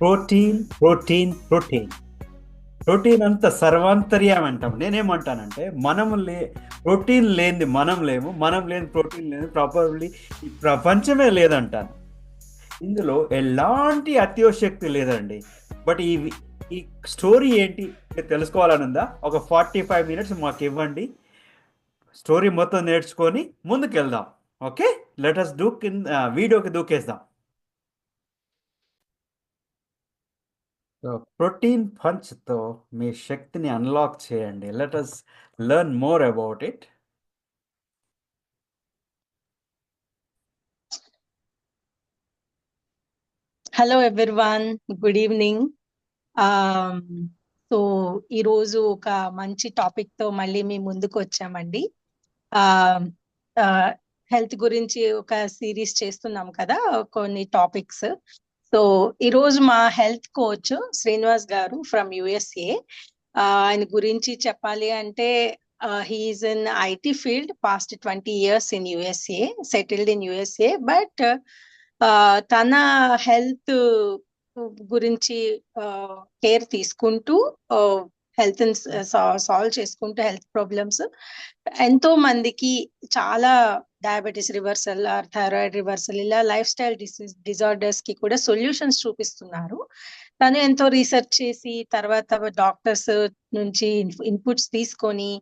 Protein protein protein protein అంత సర్వాంతర్యం అంటాం. నేనేమంటానంటే ప్రోటీన్ లేనిది మనం లేము, మనం లేని ప్రోటీన్ లేదు, ప్రాపర్లీ ఈ ప్రపంచమే లేదంటాను. ఇందులో ఎలాంటి అత్యోశక్తి లేదండి. బట్ ఈ స్టోరీ ఏంటి తెలుసుకోవాలని ఉందా? ఒక 45 minutes మాకు ఇవ్వండి, స్టోరీ మొత్తం నేర్చుకొని ముందుకెళ్దాం. ఓకే, లెట్ అస్ వీడియోకి దూకేద్దాం. సో ప్రోటీన్ పంచ్తో మీ శక్తిని అన్లాక్ చేయండి. Let us learn more about it. Hello everyone, good evening. So ఈరోజు ఒక మంచి టాపిక్ తో మళ్ళీ మీ ముందుకు వచ్చామండి. హెల్త్ గురించి ఒక సిరీస్ చేస్తున్నాం కదా, కొన్ని టాపిక్స్. సో ఈరోజు మా హెల్త్ కోచ్ శ్రీనివాస్ గారు ఫ్రమ్ యుఎస్ఏ. ఆయన గురించి చెప్పాలి అంటే he is in IT field, past 20 years in USA, settled in USA. But తన హెల్త్ గురించి కేర్ తీసుకుంటూ, హెల్త్ సాల్వ్ చేసుకుంటూ, హెల్త్ ప్రాబ్లమ్స్ ఎంతో మందికి, చాలా diabetes reversal or thyroid reversal, ఇలా లైఫ్ స్టైల్ డిజార్డర్స్ కి కూడా సొల్యూషన్స్ చూపిస్తున్నారు. తను ఎంతో రీసెర్చ్ చేసి తర్వాత డాక్టర్స్ నుంచి ఇన్పుట్స్ తీసుకొని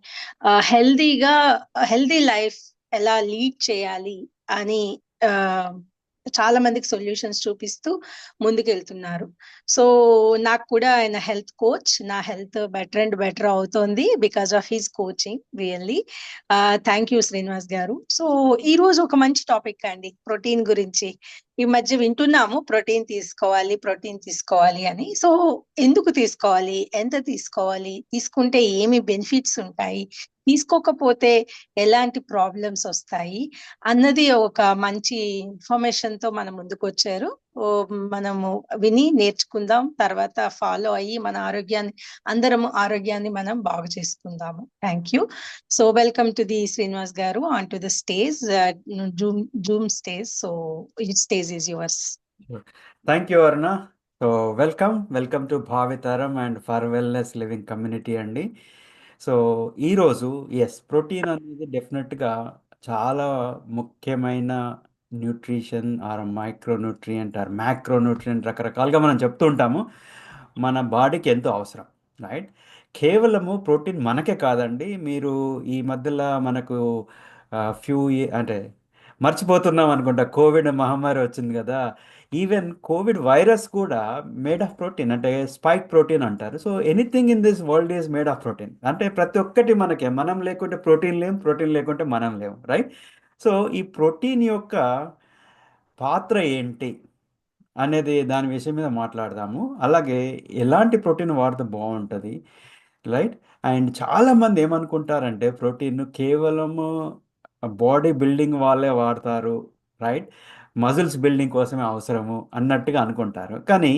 హెల్దీ లైఫ్ ఎలా లీడ్ చేయాలి అని చాలా మందికి సొల్యూషన్స్ చూపిస్తూ ముందుకెళ్తున్నారు. సో నాకు కూడా ఆయన హెల్త్ కోచ్. నా హెల్త్ బెటర్ అండ్ బెటర్ అవుతోంది because of his coaching. Really thank you Srinivas గారు. సో ఈ రోజు ఒక మంచి టాపిక్ అండి, ప్రోటీన్ గురించి. ఈ మధ్య వింటున్నాము ప్రోటీన్ తీసుకోవాలి అని. సో ఎందుకు తీసుకోవాలి, ఎంత తీసుకోవాలి, తీసుకుంటే ఏమి బెనిఫిట్స్ ఉంటాయి, తీసుకోకపోతే ఎలాంటి ప్రాబ్లమ్స్ వస్తాయి అన్నది ఒక మంచి ఇన్ఫర్మేషన్ తో మన ముందుకు వచ్చారు. మనము విని నేర్చుకుందాం, తర్వాత ఫాలో అయ్యి మన ఆరోగ్యాన్ని మనం బాగు చేసుకుందాము. Thank you. So welcome to the Srinivas గారు on to the stage, zoom stage. So stage is yours. Thank you Aruna. So welcome to Bhavitharam and for wellness living community అండి. సో ఈరోజు ప్రోటీన్ అనేది డెఫినెట్గా చాలా ముఖ్యమైన nutrition or micronutrient or macronutrient, రకరకాలుగా మనం చెప్తూ ఉంటాము. మన బాడీకి ఎంతో అవసరం, రైట్? కేవలము ప్రోటీన్ మనకే కాదండి. మీరు ఈ మధ్యలో మనకు అంటే మర్చిపోతున్నాం అనుకుంటా, కోవిడ్ మహమ్మారి వచ్చింది కదా. ఈవెన్ కోవిడ్ వైరస్ కూడా మేడ్ ఆఫ్ ప్రోటీన్, అంటే స్పైక్ ప్రోటీన్ అంటారు. So anything in this world is made of protein. అంటే ప్రతి ఒక్కటి మనకే, మనం లేకుంటే ప్రోటీన్ లేం, ప్రోటీన్ లేకుంటే మనం లేం, రైట్? సో ఈ ప్రోటీన్ యొక్క పాత్ర ఏంటి అనేది దాని విషయం మీద మాట్లాడదాము. అలాగే ఎలాంటి ప్రోటీన్ వాడితే బాగుంటుంది, రైట్? అండ్ చాలామంది ఏమనుకుంటారంటే ప్రోటీన్ కేవలము బాడీ బిల్డింగ్ వాళ్ళే వాడతారు, రైట్? మజిల్స్ బిల్డింగ్ కోసమే అవసరము అన్నట్టుగా అనుకుంటారు. కానీ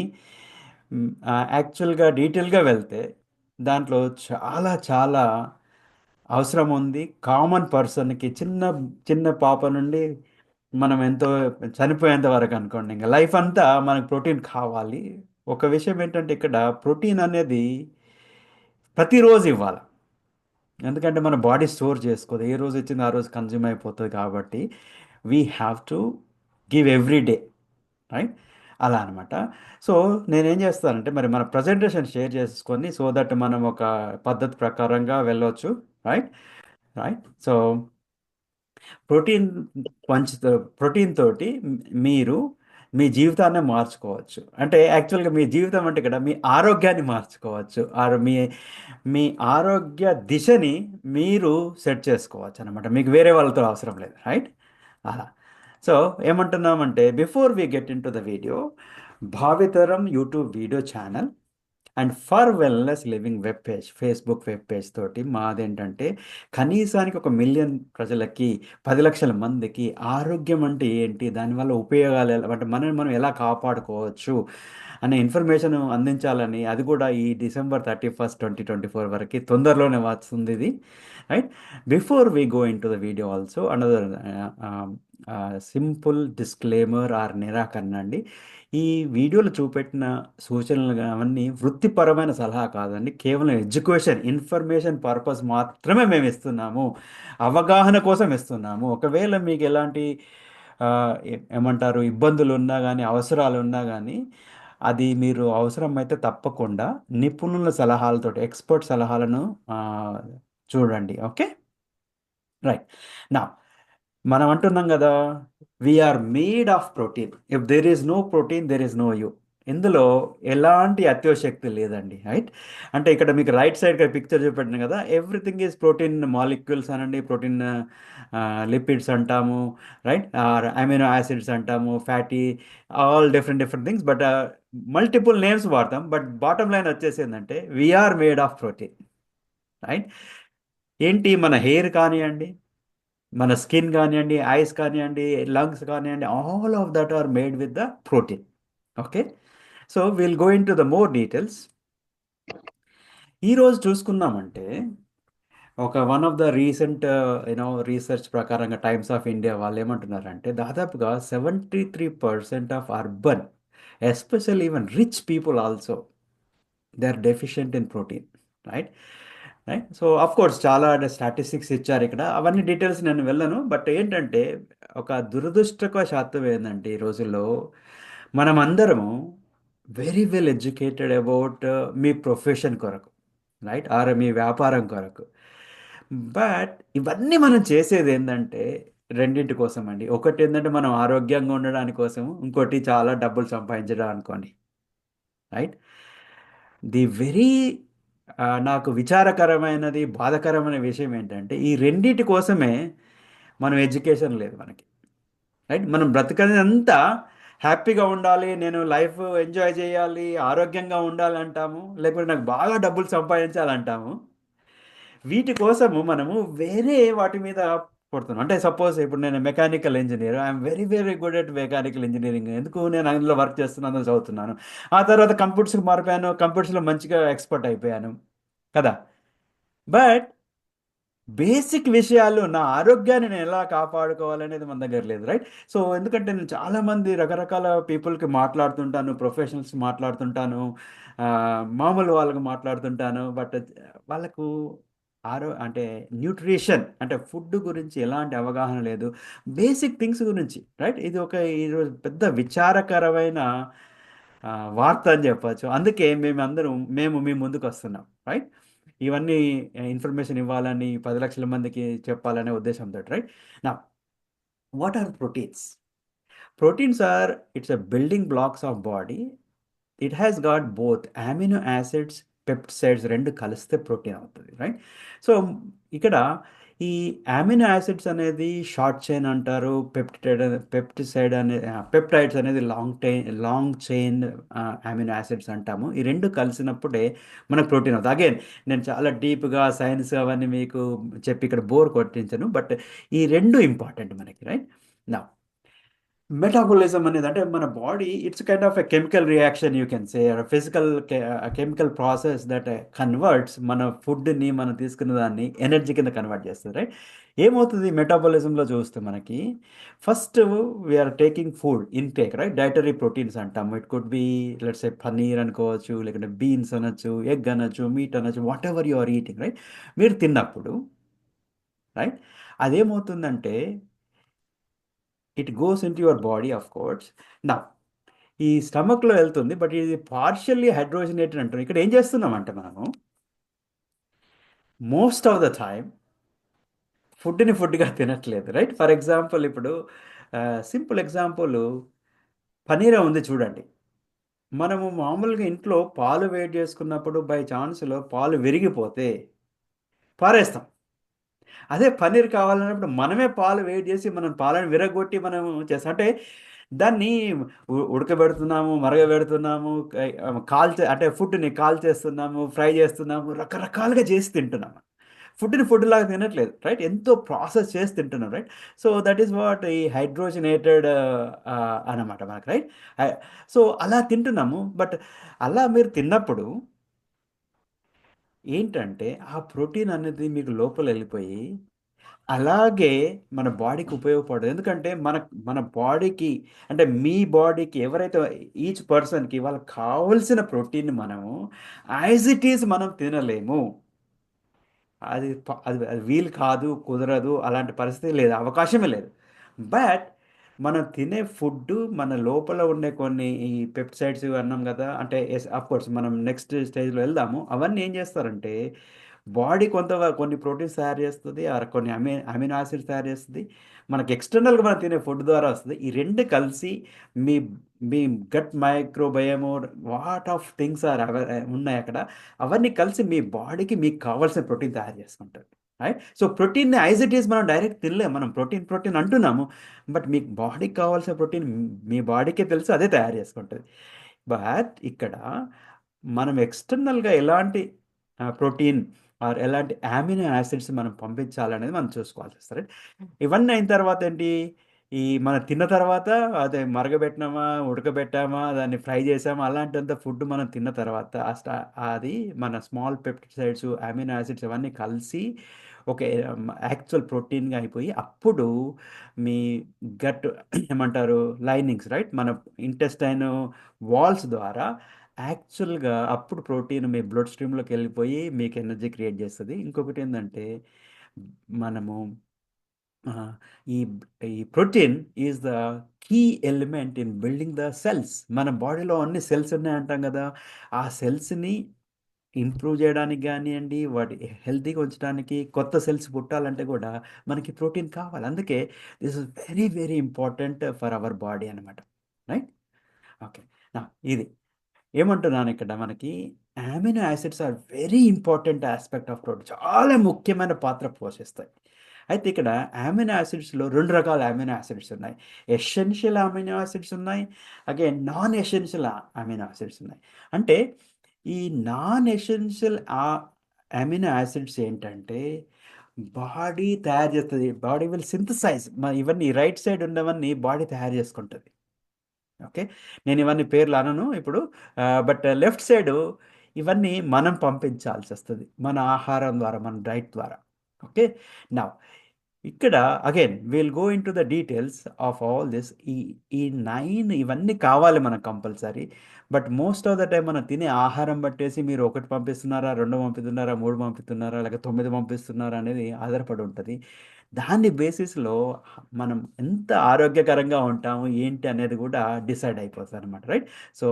యాక్చువల్గా డీటెయిల్గా వెళ్తే దాంట్లో చాలా చాలా అవసరం ఉంది. కామన్ పర్సన్కి, చిన్న చిన్న పాప నుండి మనం ఎంతో చనిపోయేంత వరకు అనుకోండి, ఇంకా లైఫ్ అంతా మనకు ప్రోటీన్ కావాలి. ఒక విషయం ఏంటంటే ఇక్కడ ప్రోటీన్ అనేది ప్రతిరోజు ఇవ్వాలి. ఎందుకంటే మన బాడీ స్టోర్ చేసుకోదు, ఏ రోజు ఇచ్చింది ఆ రోజు కన్జ్యూమ్ అయిపోతుంది. కాబట్టి we have to give every day, right? అలా అనమాట. సో నేనేం చేస్తానంటే మరి మన ప్రజెంటేషన్ షేర్ చేసుకొని, సో దట్ మనం ఒక పద్ధతి ప్రకారంగా వెళ్ళవచ్చు, right? Right. So protein protein తోటి మీరు మీ జీవితాన్ని మార్చుకోవచ్చు. అంటే యాక్చువల్గా మీ జీవితం అంటే ఇక్కడ మీ ఆరోగ్యాన్ని మార్చుకోవచ్చు, ఆర్ మీ ఆరోగ్య దిశని మీరు సెట్ చేసుకోవచ్చు అనమాట. మీకు వేరే వాళ్ళతో అవసరం లేదు, రైట్? అలా. సో ఏమంటున్నామంటే before we get in to the video, Bhavitharam YouTube video channel and for wellness living web page, Facebook web page తోటి మాదేంటంటే కనీసానికి 1 మిలియన్ ప్రజలకి, 10 లక్షల మందికి ఆరోగ్యం అంటే ఏంటి, దానివల్ల ఉపయోగాలు ఎలా, అంటే మనం ఎలా కాపాడుకోవచ్చు అనే ఇన్ఫర్మేషన్ అందించాలని, అది కూడా ఈ December 31st 2024 వరకు తొందరలోనే వస్తుంది ఇది, right? Before we go in to the video also another simple disclaimer or నిరాకరణ అండి. ఈ వీడియోలో చూపెట్టిన సూచనలు అవన్నీ వృత్తిపరమైన సలహా కాదండి. కేవలం ఎడ్యుకేషన్, ఇన్ఫర్మేషన్ పర్పస్ మాత్రమే మేము ఇస్తున్నాము. అవగాహన కోసం ఇస్తున్నాము. ఒకవేళ మీకు ఎలాంటి ఏమంటారు ఇబ్బందులు ఉన్నా కానీ, అవసరాలు ఉన్నా కానీ, అది మీరు అవసరమైతే తప్పకుండా నిపుణుల సలహాలతోటి, ఎక్స్పర్ట్ సలహాలను ఆ, చూడండి. Okay, right. నా మనం అంటున్నాం కదా, we are made of protein. If there is no protein, there is no you. ఇందులో ఎలాంటి అత్యవశక్తి లేదండి, రైట్. అంటే ఇక్కడ మీకు రైట్ సైడ్ పిక్చర్ చూపెట్టిన కదా, ఎవ్రీథింగ్ ఈజ్ ప్రోటీన్ మాలిక్యూల్స్ అనండి, ప్రోటీన్ లిపిడ్స్ అంటాము, రైట్, ఆర్ అమినో యాసిడ్స్ అంటాము, fatty, all different different things. But multiple names వాడతాం. బట్ బాటమ్ లైన్ వచ్చేసి ఏంటంటే we are made of protein, right. ఏంటి మన హెయిర్ కానివ్వండి, మన స్కిన్ కానివ్వండి, ఐస్ కానివ్వండి, లంగ్స్ కానివ్వండి, all of that are made with the protein. Okay, so will go in to the more details. ఈరోజు చూసుకున్నామంటే ఒక one of the recent research ప్రకారంగా టైమ్స్ ఆఫ్ ఇండియా వాళ్ళు ఏమంటున్నారంటే దాదాపుగా 73% of urban, special even rich people also, they are deficient in protein, right. Right, so of course చాలా statistics ఇచ్చారు ఇక్కడ, అవన్నీ డీటెయిల్స్ నేను వెళ్ళను. బట్ ఏంటంటే ఒక దురదృష్టవశాత్తు ఏంటంటే ఈ రోజుల్లో మనం అందరము very well educated about me profession కొరకు, రైట్, ఆర్ మీ వ్యాపారం కొరకు. బట్ ఇవన్నీ మనం చేసేది ఏంటంటే రెండింటి కోసం అండి. ఒకటి ఏంటంటే మనం ఆరోగ్యంగా ఉండడానికి కోసం, ఇంకోటి చాలా డబ్బులు సంపాదించడం అనుకోండి, రైట్. ది వెరీ నాకు విచారకరమైనది, బాధాకరమైన విషయం ఏంటంటే ఈ రెండిటి కోసమే మనం ఎడ్యుకేషన్ లేదు మనకి, రైట్. మనం బ్రతకదంతా హ్యాపీగా ఉండాలి, నేను లైఫ్ ఎంజాయ్ చేయాలి, ఆరోగ్యంగా ఉండాలి అంటాము, లేకపోతే నాకు బాగా డబ్బులు సంపాదించాలంటాము. వీటి కోసము మనము వేరే వాటి మీద పడుతున్నాం. అంటే సపోజ్ ఇప్పుడు నేను mechanical engineer, I'm very very good at mechanical engineering. ఎందుకు నేను అందులో వర్క్ చేస్తున్నాను, చదువుతున్నాను. ఆ తర్వాత కంప్యూటర్స్కి మారిపోయాను, కంప్యూటర్స్లో మంచిగా ఎక్స్పర్ట్ అయిపోయాను కదా. బట్ బేసిక్ విషయాలు, నా ఆరోగ్యాన్ని నేను ఎలా కాపాడుకోవాలనేది మన దగ్గర లేదు, రైట్. సో ఎందుకంటే నేను చాలామంది రకరకాల పీపుల్కి మాట్లాడుతుంటాను, ప్రొఫెషనల్స్ మాట్లాడుతుంటాను, ఆ, మామూలు వాళ్ళకి మాట్లాడుతుంటాను. బట్ వాళ్ళకు అంటే న్యూట్రిషన్ అంటే ఫుడ్ గురించి ఎలాంటి అవగాహన లేదు, బేసిక్ థింగ్స్ గురించి, రైట్. ఇది ఒక ఈరోజు పెద్ద విచారకరమైన ఆ, వార్త అని చెప్పచ్చు. అందుకే మేము మీ ముందుకు వస్తున్నాం, రైట్. ఇవన్నీ ఇన్ఫర్మేషన్ ఇవ్వాలని 10 లక్షల మందికి చెప్పాలనే ఉద్దేశంతో, రైట్. నా what are proteins? Proteins are it's a building blocks of body. It has got both amino acids, peptides రెండు కలిస్తే ప్రోటీన్ అవుతుంది, రైట్. సో ఇక్కడ ఈ అమినో యాసిడ్స్ అనేది షార్ట్ చైన్ అంటారు, పెప్టిసైడ్ అనే పెప్టైడ్స్ అనేది లాంగ్ చైన్ అమినో యాసిడ్స్ అంటాము. ఈ రెండు కలిసినప్పుడే మనకు ప్రోటీన్ అవుతుంది. అగైన్ నేను చాలా డీప్గా సైన్స్ అవన్నీ మీకు చెప్పి ఇక్కడ బోర్ కొట్టించను. బట్ ఈ రెండు ఇంపార్టెంట్ మనకి, రైట్. నా మెటాబోలిజం అనేది అంటే మన body it's kind of a chemical reaction you can say, physical chemical process that converts మన ఫుడ్ని, మనం తీసుకున్న దాన్ని ఎనర్జీ కింద కన్వర్ట్ చేస్తుంది, రైట్. ఏమవుతుంది మెటాబోలిజంలో చూస్తే మనకి first we're taking food intake, right. Dietary proteins అంటాము. It could be let's a paneer అనుకోవచ్చు, లేకుంటే బీన్స్ అనొచ్చు, ఎగ్ అనొచ్చు, మీట్ అనొచ్చు, whatever you are eating, right. మీరు తిన్నప్పుడు, రైట్, అదేమవుతుందంటే it goes into your body of course. నా ఈ స్టమక్లో వెళ్తుంది. బట్ ఇది పార్షియల్లీ హైడ్రోజనేటెడ్ అంటారు. ఇక్కడ ఏం చేస్తున్నామంటే మనము మోస్ట్ ఆఫ్ ద టైమ్ ఫుడ్ని ఫుడ్గా తినట్లేదు, రైట్. ఫర్ ఎగ్జాంపుల్ ఇప్పుడు సింపుల్ ఎగ్జాంపుల్ పనీర్ ఉంది చూడండి. మనము మామూలుగా ఇంట్లో పాలు వేడి చేసుకున్నప్పుడు బై ఛాన్స్లో పాలు విరిగిపోతే పారేస్తాం. అదే పన్నీర్ కావాలన్నప్పుడు మనమే పాలు వేడి చేసి మనం పాలను విరగొట్టి మనం చేస్తాం. అంటే దాన్ని ఉడకబెడుతున్నాము, మరగబెడుతున్నాము, అంటే ఫుడ్ని కాల్ చేస్తున్నాము, ఫ్రై చేస్తున్నాము, రకరకాలుగా చేసి తింటున్నాము. ఫుడ్ని ఫుడ్ లాగా తినట్లేదు, రైట్. ఎంతో ప్రాసెస్ చేసి తింటున్నాం, right. So that is what ఈ హైడ్రోజనేటెడ్ అన్నమాట మనకు, రైట్. సో అలా తింటున్నాము. బట్ అలా మీరు తిన్నప్పుడు ఏంటంటే ఆ ప్రోటీన్ అనేది మీకు లోపల వెళ్ళిపోయి అలాగే మన బాడీకి ఉపయోగపడదు. ఎందుకంటే మన బాడీకి, అంటే మీ బాడీకి ఎవరైతే ఈచ్ పర్సన్‌కి వాళ్ళకి కావాల్సిన ప్రోటీన్‌ని మనము యాజ్ ఇట్ ఈజ్ మనం తినలేము. అది వీలు కాదు, కుదరదు. అలాంటి పరిస్థితి లేదు. అవకాశమే లేదు. బట్ మనం తినే ఫుడ్డు మన లోపల ఉండే కొన్ని ఈ పెప్టిసైడ్స్ అన్నాం గదా! అంటే ఆఫ్‌కోర్స్ మనం నెక్స్ట్ స్టేజ్‌లో వెళ్దాము. అవన్నీ ఏం చేస్తారంటే బాడీ కొన్ని ప్రోటీన్స్ తయారు చేస్తది. కొన్ని అమినో యాసిడ్స్ తయారు చేస్తది. మనకి ఎక్స్‌టర్నల్‌గా మనం తినే ఫుడ్ ద్వారా వస్తది. ఈ 2 కలిసి మీ మీ gut microbiome what of things are ఉన్నాయక్కడ. అవన్నీ కలిసి మీ బాడీకి మీకు కావాల్సిన ప్రోటీన్ తయారు చేసుకుంటది. రైట్? సో, ప్రోటీన్‌ని యాస్ ఇట్ ఈజ్ మనం డైరెక్ట్ తినలేం. మనం ప్రోటీన్, ప్రోటీన్ అంటున్నాము. బట్ మీకు బాడీకి కావాల్సిన ప్రోటీన్ మీ బాడీకే తెలుసు అదే తయారు చేసుకుంటది. బట్ ఇక్కడ మనం ఎక్స్‌టర్నల్‌గా ఎలాంటి ప్రోటీన్ ఆర్ ఎలాంటి అమినో యాసిడ్స్ మనం పంపించాలనేది మనం చూసుకోవాల్సొస్తది. ఇవన్నీ అయిన తర్వాత ఏంటి, మనం తిన్న తర్వాత అదే మరగబెట్టినామా, ఉడకబెట్టామా, దాన్ని ఫ్రై చేసామా అలాంటింత ఫుడ్ మనం తిన్న తర్వాత అది మన స్మాల్ పెప్టిసైడ్స్, అమినో యాసిడ్స్ అవన్నీ కలిసి ఒక యాక్చువల్ ప్రోటీన్‌గా అయిపోయి అప్పుడు మీ గట్ ఏమంటారు లైనింగ్స్ రైట్? మన ఇంటెస్టైన్ వాల్స్ ద్వారా యాక్చువల్‌గా అప్పుడు ప్రోటీన్ మీ బ్లడ్ స్ట్రీమ్‌లోకెళ్ళిపోయి మీకు ఎనర్జీ క్రియేట్ చేస్తది. ఇంకొకటేందంటే మనము ఆహ్, ఈ ఈ protein is the key element in building the cells. మన బాడీలో అన్ని సెల్స్ ఉన్నాయంటాం గదా! ఆ సెల్స్‌ని ఇంప్రూవ్ చేయడానికి గానియండి, వాటి హెల్తీగా ఉంచడానికి, కొత్త సెల్స్ పుట్టాలంటే గూడా మనకి ప్రోటీన్ కావాలి. అందుకే this is very, very important for our body అనమాట. రైట్? ఓకే. నౌ ఇది. ఏమంటున్నానిక్కడ మనకి amino acids are very important aspect of protein. చాలా ముఖ్యమైన పాత్ర పోషిస్తాయి. అయితే ఇక్కడ అమినో యాసిడ్స్‌లో 2 రకాల అమినో యాసిడ్స్ ఉన్నాయి. ఎసెన్షియల్ అమినో యాసిడ్స్ ఉన్నాయి. Again non essential amino acids ఉన్నాయి. అంటే ఈ నాన్ ఎసెన్షియల్ అమినో యాసిడ్స్ ఏంటంటే బాడీ తయారు చేస్తది. బాడీ విల్ సింథసైజ్ ఇవన్నీ రైట్ సైడ్ ఉన్నవన్నీ బాడీ తయారు చేసుకుంటది. ఓకే. నేనివన్నీ పేర్లనను ఇప్పుడు. బట్ లెఫ్ట్ సైడు ఇవన్నీ మనం పంపించాల్సొస్తది. మన ఆహారం ద్వారా, మన డైట్ ద్వారా. ఓకే. నౌ ఇక్కడ again will go into the details of all this. ఈ 9 ఇవన్నీ కావాలి మనకు compulsory. But most of the time మనం తినే ఆహారం బట్టేసి మీరు 1 పంపిస్తున్నారా, 2 పంపుతున్నారా, 3 పంపుతున్నారా, లేక 9 పంపిస్తున్నారా అనేది ఆధారపడి ఉంటది. దాని బేసిస్‌లో మనం ఎంత ఆరోగ్యకరంగా ఉంటాము, ఏంటి అనేది గూడా డిసైడ్ అయిపోతదనమాట. Right? So,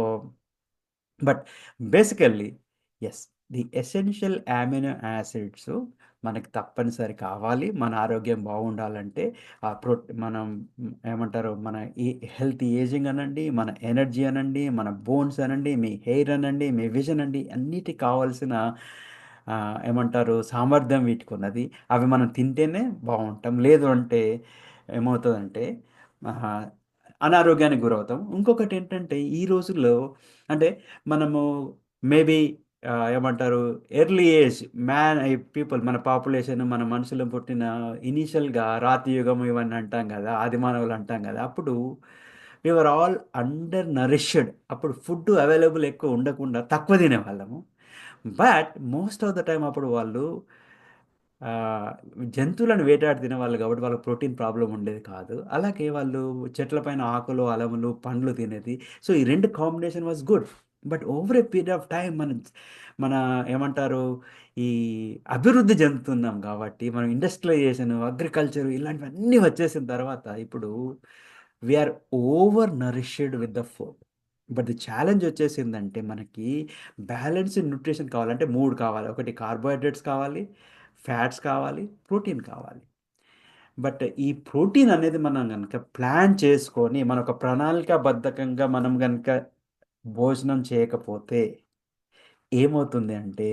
but basically yes. The essential amino acids మనకి తప్పనిసరి కావాలి. మన ఆరోగ్యం బాగుండాలంటే మనం ఏమంటారు మన ఈ హెల్త్ ఏజింగ్ అనండి, మన ఎనర్జీ అనండి, మన బోన్స్ అనండి, మీ హెయిర్ అనండి, మీ విజన్ అండి అన్నిటికి కావాల్సిన ఏమంటారు సామర్థ్యం వీటికున్నది. అవి మనం తింటేనే బావుంటాం. లేదు అంటే ఏమవుతదంటే ఆహా! అనారోగ్యానికి గురవుతాం. ఇంకొకటేంటంటే ఈ రోజుల్లో అంటే మనము మేబీ ఏమంటారు ఎర్లీ ఏజ్ పీపుల్ మన పాపులేషన్ మన మనుషులు పుట్టిన ఇనీషియల్‌గా రాతి యుగం ఇవన్నీ అంటాం గదా! ఆది మానవులు అంటాం గదా! అప్పుడు we were all undernourished. అప్పుడు ఫుడ్ అవైలబుల్ ఎక్కువ ఉండకుండా తక్కువ తినేవాళ్ళము. But most of the time అప్పుడు వాళ్ళు ఆహ్, జంతువులను వేటాడి తినేవాళ్ళు కాబట్టి వాళ్ళకి ప్రోటీన్ ప్రాబ్లమ్ ఉండేది కాదు. అలాగే వాళ్ళు చెట్ల పైన ఆకులు, అలములు, పండ్లు తినేది. సో, ఈ 2 combination was good. But over a period of time మన ఏమంటారు ఈ అభివృద్ధి చెందుతున్నాం కాబట్టి మనం ఇండస్ట్రియలైజేషన్, అగ్రికల్చర్ ఇలాంటివన్నీ వచ్చేసిన తర్వాత ఇప్పుడు we are over nourished with the food. But the challenge వచ్చేసిందంటే మనకి బ్యాలెన్స్‌డ్ న్యూట్రిషన్ కావాలంటే 3 కావాలి. ఒకటి కార్బోహైడ్రేట్స్ కావాలి, ఫ్యాట్స్ కావాలి, ప్రోటీన్ కావాలి. బట్ ఈ ప్రోటీన్ అనేది మనం గనక ప్లాన్ చేసుకొని, మన ఒక ప్రణాళికాబద్ధకంగా మనం గనక భోజనం చేయకపోతే ఏమవుతుంది అంటే,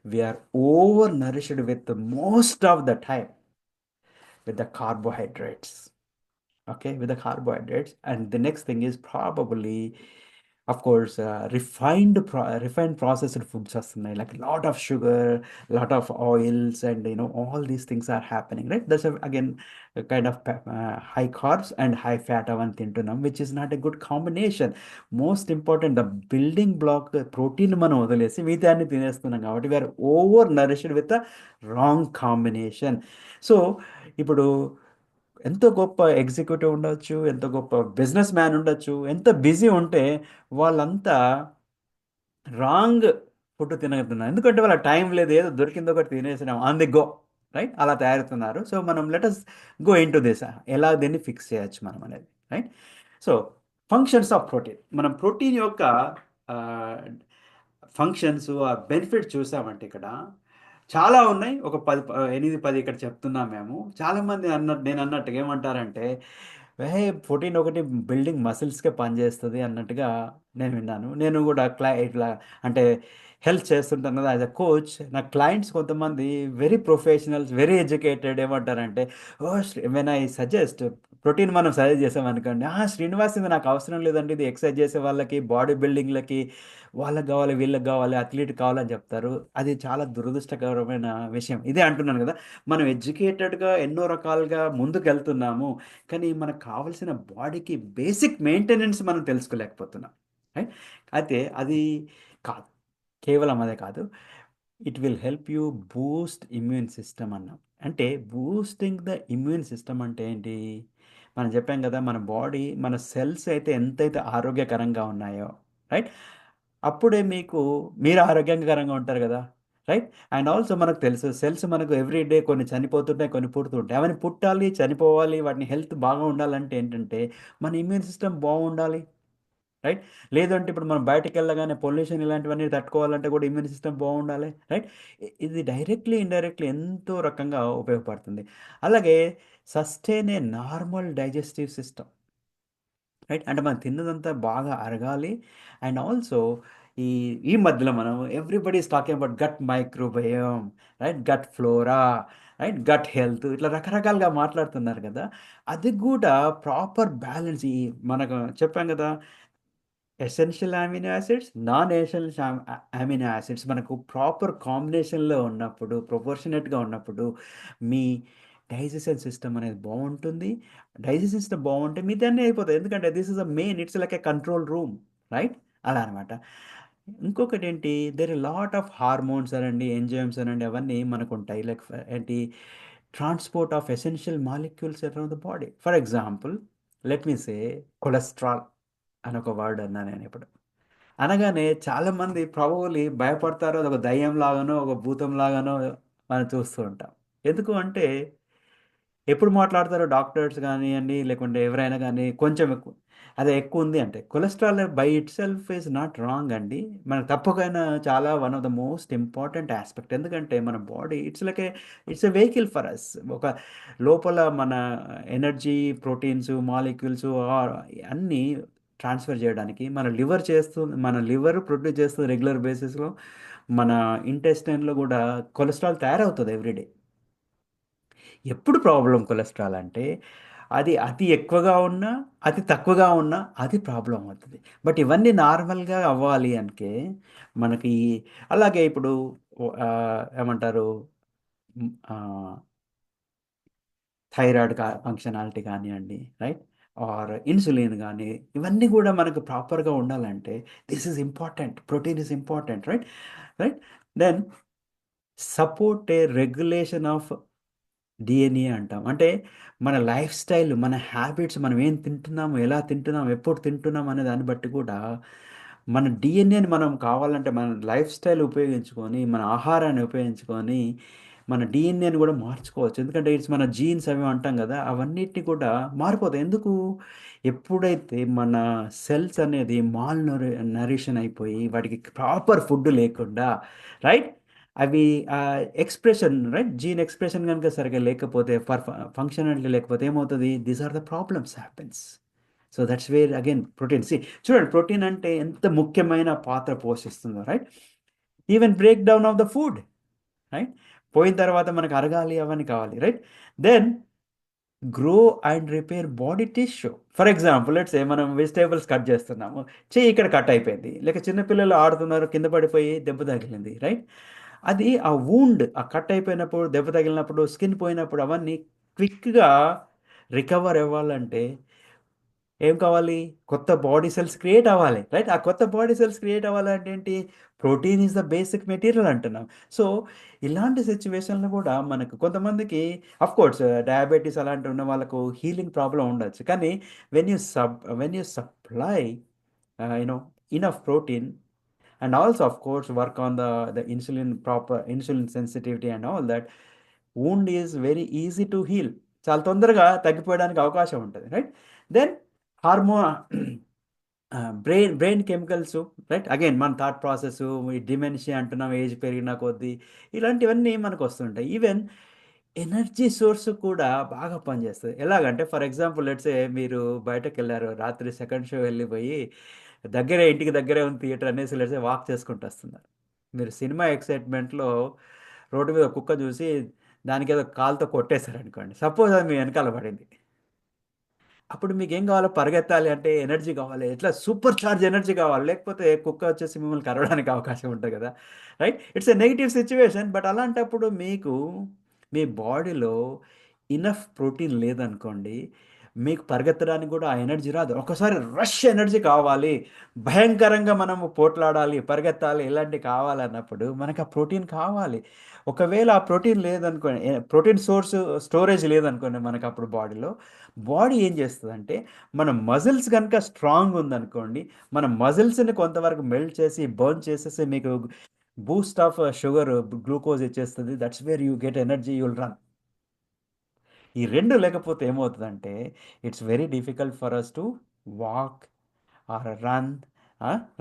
we are over nourished with most of the time with the carbohydrates. Okay, with the carbohydrates. And the next thing is probably of course refined processed foods వస్తున్నాయి, like lot of sugar, lot of oils, and all these things are happening, right? That's again kind of high carbs and high fat అవన్నీ తింటున్నాం, which is not a good combination. Most important, the building block protein మనం వదిలేసి మిగతాన్ని తినేస్తున్నాం కాబట్టి we're over nourished with the wrong combination. So ఇప్పుడు ఎంతో గొప్ప ఎగ్జిక్యూటివ్ ఉండొచ్చు, ఎంతో గొప్ప బిజినెస్ మ్యాన్ ఉండొచ్చు, ఎంత బిజీ ఉంటే వాళ్ళంతా రాంగ్ ఫుడ్ తినగలుగుతున్నారు. ఎందుకంటే వాళ్ళ టైం లేదు, ఏదో దొరికిందో ఒకటి తినేసినాం ఆన్ ది గో, రైట్? అలా తయారవుతున్నారు. సో మనం let us go in to this, ఎలా దీన్ని ఫిక్స్ చేయొచ్చు మనం అనేది, right? So functions of protein, మనం ప్రోటీన్ యొక్క ఫంక్షన్స్, ఆ బెనిఫిట్ చూసామంటే ఇక్కడ చాలా ఉన్నాయి. ఒక 8, 10 ఇక్కడ చెప్తున్నాం మేము. చాలామంది అన్నట్టు, నేను అన్నట్టుగా ఏమంటారంటే, ప్రోటీన్ ఒకటి బిల్డింగ్ మసిల్స్కే పనిచేస్తుంది అన్నట్టుగా నేను విన్నాను. నేను కూడా ఇట్లా అంటే హెల్ప్ చేస్తుంటాను కదా యాజ్ అ కోచ్. నా క్లయింట్స్ కొంతమంది వెరీ ప్రొఫెషనల్స్, వెరీ ఎడ్యుకేటెడ్ ఏమంటారంటే, oh when I suggest protein మనం సజెస్ట్ చేసామనుకోండి, శ్రీనివాస్ ఇది నాకు అవసరం లేదండి, ఇది ఎక్సర్సైజ్ చేసే వాళ్ళకి, బాడీ బిల్డింగ్లకి, వాళ్ళకి కావాలి, వీళ్ళకి కావాలి, అథ్లీట్ కావాలని చెప్తారు. అది చాలా దురదృష్టకరమైన విషయం. ఇదే అంటున్నాను కదా, మనం ఎడ్యుకేటెడ్గా ఎన్నో రకాలుగా ముందుకు వెళ్తున్నాము, కానీ మనకు కావాల్సిన బాడీకి బేసిక్ మెయింటెనెన్స్ మనం తెలుసుకోలేకపోతున్నాం, రైట్? అయితే అది కాదు, కేవలం అదే కాదు, it will help you Boost immune system అన్నాం. అంటే బూస్టింగ్ ద ఇమ్యూన్ సిస్టమ్ అంటే ఏంటి? మనం చెప్పాం కదా, మన బాడీ, మన సెల్స్ అయితే ఎంతైతే ఆరోగ్యకరంగా ఉన్నాయో, రైట్, అప్పుడే మీరు ఆరోగ్యకరంగా ఉంటారు కదా, రైట్? అండ్ ఆల్సో మనకు తెలుసు సెల్స్ మనకు ఎవ్రీ డే కొన్ని చనిపోతుంటాయి, కొన్ని పుడుతుంటాయి. అవన్నీ పుట్టాలి, చనిపోవాలి, వాటిని హెల్త్ బాగా ఉండాలంటే ఏంటంటే మన ఇమ్యూన్ సిస్టమ్ బాగుండాలి, రైట్? లేదంటే ఇప్పుడు మనం బయటకి వెళ్ళగానే పొల్యూషన్ ఇలాంటివన్నీ తట్టుకోవాలంటే కూడా ఇమ్యూన్ సిస్టమ్ బాగుండాలి, రైట్? ఇది డైరెక్ట్లీ ఇండైరెక్ట్లీ ఎంతో రకంగా ఉపయోగపడుతుంది. అలాగే సస్టైన్ ఏ నార్మల్ డైజెస్టివ్ సిస్టమ్, రైట్? అంటే మనం తిన్నదంతా బాగా అరగాలి. అండ్ ఆల్సో ఈ ఈ మధ్యలో మనం everybody is talking about gut microbiome, right? Gut flora, right? Gut health, ఇట్లా రకరకాలుగా మాట్లాడుతున్నారు కదా. అది కూడా ప్రాపర్ బ్యాలెన్స్, ఈ మనకు చెప్పాం కదా, essential amino acids, non essential amino acids మనకు ప్రాపర్ కాంబినేషన్లో ఉన్నప్పుడు, ప్రొపోర్షనేట్గా ఉన్నప్పుడు మీ డైజెషన్ సిస్టమ్ అనేది బాగుంటుంది. డైజెషన్ సిస్టమ్ బాగుంటే మిగతాన్ని అయిపోతాయి. ఎందుకంటే this is a main, it's like a control room, right? అలా అనమాట. ఇంకొకటి ఏంటి, దేర్ లాట్ ఆఫ్ హార్మోన్స్ అనండి, ఎంజైమ్స్ అనండి, అవన్నీ మనకు ఉంటాయి. లైక్ ఏంటి, transport of essential molecules around the body. For example, let me say cholesterol అని ఒక వర్డ్ అన్నా నేను ఇప్పుడు. అనగానే చాలామంది ప్రాబబుల్లీ భయపడతారు. అదొక దయ్యం లాగానో, ఒక భూతం లాగానో మనం చూస్తూ ఉంటాం. ఎందుకు అంటే ఎప్పుడు మాట్లాడతారో డాక్టర్స్ గానియండి, లేకుంటే ఎవరైనా గానీ, కొంచెం ఎక్కువ, అదే ఎక్కువుంది అంటే, cholesterol by itself is not wrong అండి. మనకు తప్పకుండా చాలా one of the most important aspect. ఎందుకంటే మన body it's like it's a vehicle for us. ఒక లోపల మన ఎనర్జీ, ప్రోటీన్స్, మాలిక్యూల్స్ అన్నీ ట్రాన్స్‌ఫర్ చేయడానికి మన లివర్ ప్రొడ్యూస్ చేస్తుంది రెగ్యులర్ బేసిస్‌లో. మన ఇంటెస్టైన్‌లో గూడా కొలెస్ట్రాల్ తయారవుతది ఎవ్రీ డే. ఎప్పుడు ప్రాబ్లమ్ కొలెస్ట్రాల్ అంటే, అది అతి ఎక్కువగా ఉన్నా, అతి తక్కువగా ఉన్నా అది ప్రాబ్లమ్ అవుతది. బట్ ఇవన్నీ నార్మల్‌గా అవ్వాలి అంటే మనకి, అలాగే ఇప్పుడు ఏమంటారు, ఆహ్, థైరాయిడ్ ఫంక్షనాలిటీ కానియండి, రైట్? ఆర్ ఇన్సులిన్ గాని, ఇవన్నీ గూడా మనకు ప్రాపర్‌గా ఉండాలంటే this is important. Protein is important, right? Right? Then support a regulation of DNA అంటాం. అంటే మన లైఫ్ స్టైల్, మన హ్యాబిట్స్, మనం ఏం తింటున్నాము, ఎలా తింటున్నాం, ఎప్పుడు తింటున్నాం అనే దాన్ని బట్టి కూడా మన డిఎన్ఏని మనం కావాలంటే మన లైఫ్ స్టైల్ ఉపయోగించుకొని, మన ఆహారాన్ని ఉపయోగించుకొని మన డిఎన్ఏని కూడా మార్చుకోవచ్చు. ఎందుకంటే ఇట్స్ మన జీన్స్ అవి అంటాం కదా, అవన్నిటిని కూడా మారిపోతాయి. ఎందుకు? ఎప్పుడైతే మన సెల్స్ అనేది నరిషన్ అయిపోయి వాటికి ప్రాపర్ ఫుడ్ లేకుండా, రైట్, అవి ఎక్స్ప్రెషన్, రైట్, జీన్ ఎక్స్ప్రెషన్ కనుక సరిగ్గా లేకపోతే, ఫంక్షనాలిటీ లేకపోతే ఏమవుతుంది? These are the problems happens. So that's where again protein, చూడండి ప్రోటీన్ అంటే ఎంత ముఖ్యమైన పాత్ర పోషిస్తుందో, right? Even break down of the food, right? పోయిన తర్వాత మనకు అరగాలి, అవన్నీ కావాలి, right? Then grow and repair body tissue. For example let's a మనం వెజిటేబుల్స్ కట్ చేస్తున్నాము, చెయ్యి ఇక్కడ కట్ అయిపోయింది, లేక చిన్నపిల్లలు ఆడుతున్నారు కింద పడిపోయి దెబ్బ తగిలింది, రైట్? అది ఆ వూండ్, ఆ కట్ అయిపోయినప్పుడు, దెబ్బ తగిలినప్పుడు, స్కిన్ పోయినప్పుడు అవన్నీ క్విక్గా రికవర్ అవ్వాలంటే ఏం కావాలి? కొత్త బాడీ సెల్స్ క్రియేట్ అవ్వాలి, రైట్? ఆ కొత్త బాడీ సెల్స్ క్రియేట్ అవ్వాలంటే ఏంటి? Protein is the basic material అంటున్నాం. సో ఇలాంటి సిచ్యువేషన్లు కూడా మనకు కొంతమందికి అఫ్ కోర్స్ డయాబెటీస్ అలాంటి ఉన్న వాళ్ళకు హీలింగ్ ప్రాబ్లం ఉండొచ్చు. కానీ when you supply you know enough protein and also of course work on the insulin, proper insulin sensitivity and all that, wound is very easy to heal, చాలా తొందరగా తగ్గిపోవడానికి అవకాశం ఉంటుంది, right? Then hormone brain chemicals, right? Again మన thought process, ఈ dementia అంటున్నాం, age పెరిగిన కొద్దీ ఇలాంటివన్నీ మనకు వస్తుంటాయి. ఈవెన్ ఎనర్జీ సోర్స్ కూడా బాగా పనిచేస్తుంది. ఎలాగంటే ఫర్ ఎగ్జాంపుల్ లెట్సే మీరు బయటకు వెళ్ళారు, రాత్రి సెకండ్ షో వెళ్ళిపోయి దగ్గరే, ఇంటికి దగ్గరే ఉంది థియేటర్ అనేసి లెట్సే వాక్ చేసుకుంటూ వస్తున్నారు. మీరు సినిమా ఎక్సైట్మెంట్లో రోడ్డు మీద ఒక కుక్క చూసి దానికి ఏదో కాలుతో కొట్టేశారనుకోండి, సపోజ్ అది మీ వెనకాల పడింది. అప్పుడు మీకేం కావాలో? పరిగెత్తాలి అంటే ఎనర్జీ కావాలి, ఎట్లా సూపర్ చార్జ్ ఎనర్జీ కావాలి, లేకపోతే కుక్క వచ్చేసి మిమ్మల్ని కరవడానికి అవకాశం ఉంటుంది కదా, right? It's a negative situation. But అలాంటప్పుడు మీకు మీ బాడీలో ఇనఫ్ ప్రోటీన్ లేదనుకోండి, మీకు పరిగెత్తడానికి కూడా ఆ ఎనర్జీ రాదు. ఒకసారి రష్ ఎనర్జీ కావాలి, భయంకరంగా మనము పోట్లాడాలి, పరిగెత్తాలి, ఇలాంటివి కావాలన్నప్పుడు మనకు ఆ ప్రోటీన్ కావాలి. ఒకవేళ ఆ ప్రోటీన్ లేదనుకోండి, ప్రోటీన్ సోర్స్ స్టోరేజ్ లేదనుకోండి మనకు, అప్పుడు బాడీ ఏం చేస్తుందంటే, మన మజిల్స్ కనుక స్ట్రాంగ్ ఉందనుకోండి, మన మజిల్స్ని కొంతవరకు మెల్ట్ చేసి బర్న్ చేసేసి మీకు బూస్ట్ ఆఫ్ షుగర్, గ్లూకోజ్ ఇచ్చేస్తుంది. That's where you get energy, you'll run. ఈ రెండు లేకపోతే ఏమవుతుందంటే it's very difficult for us to walk or run,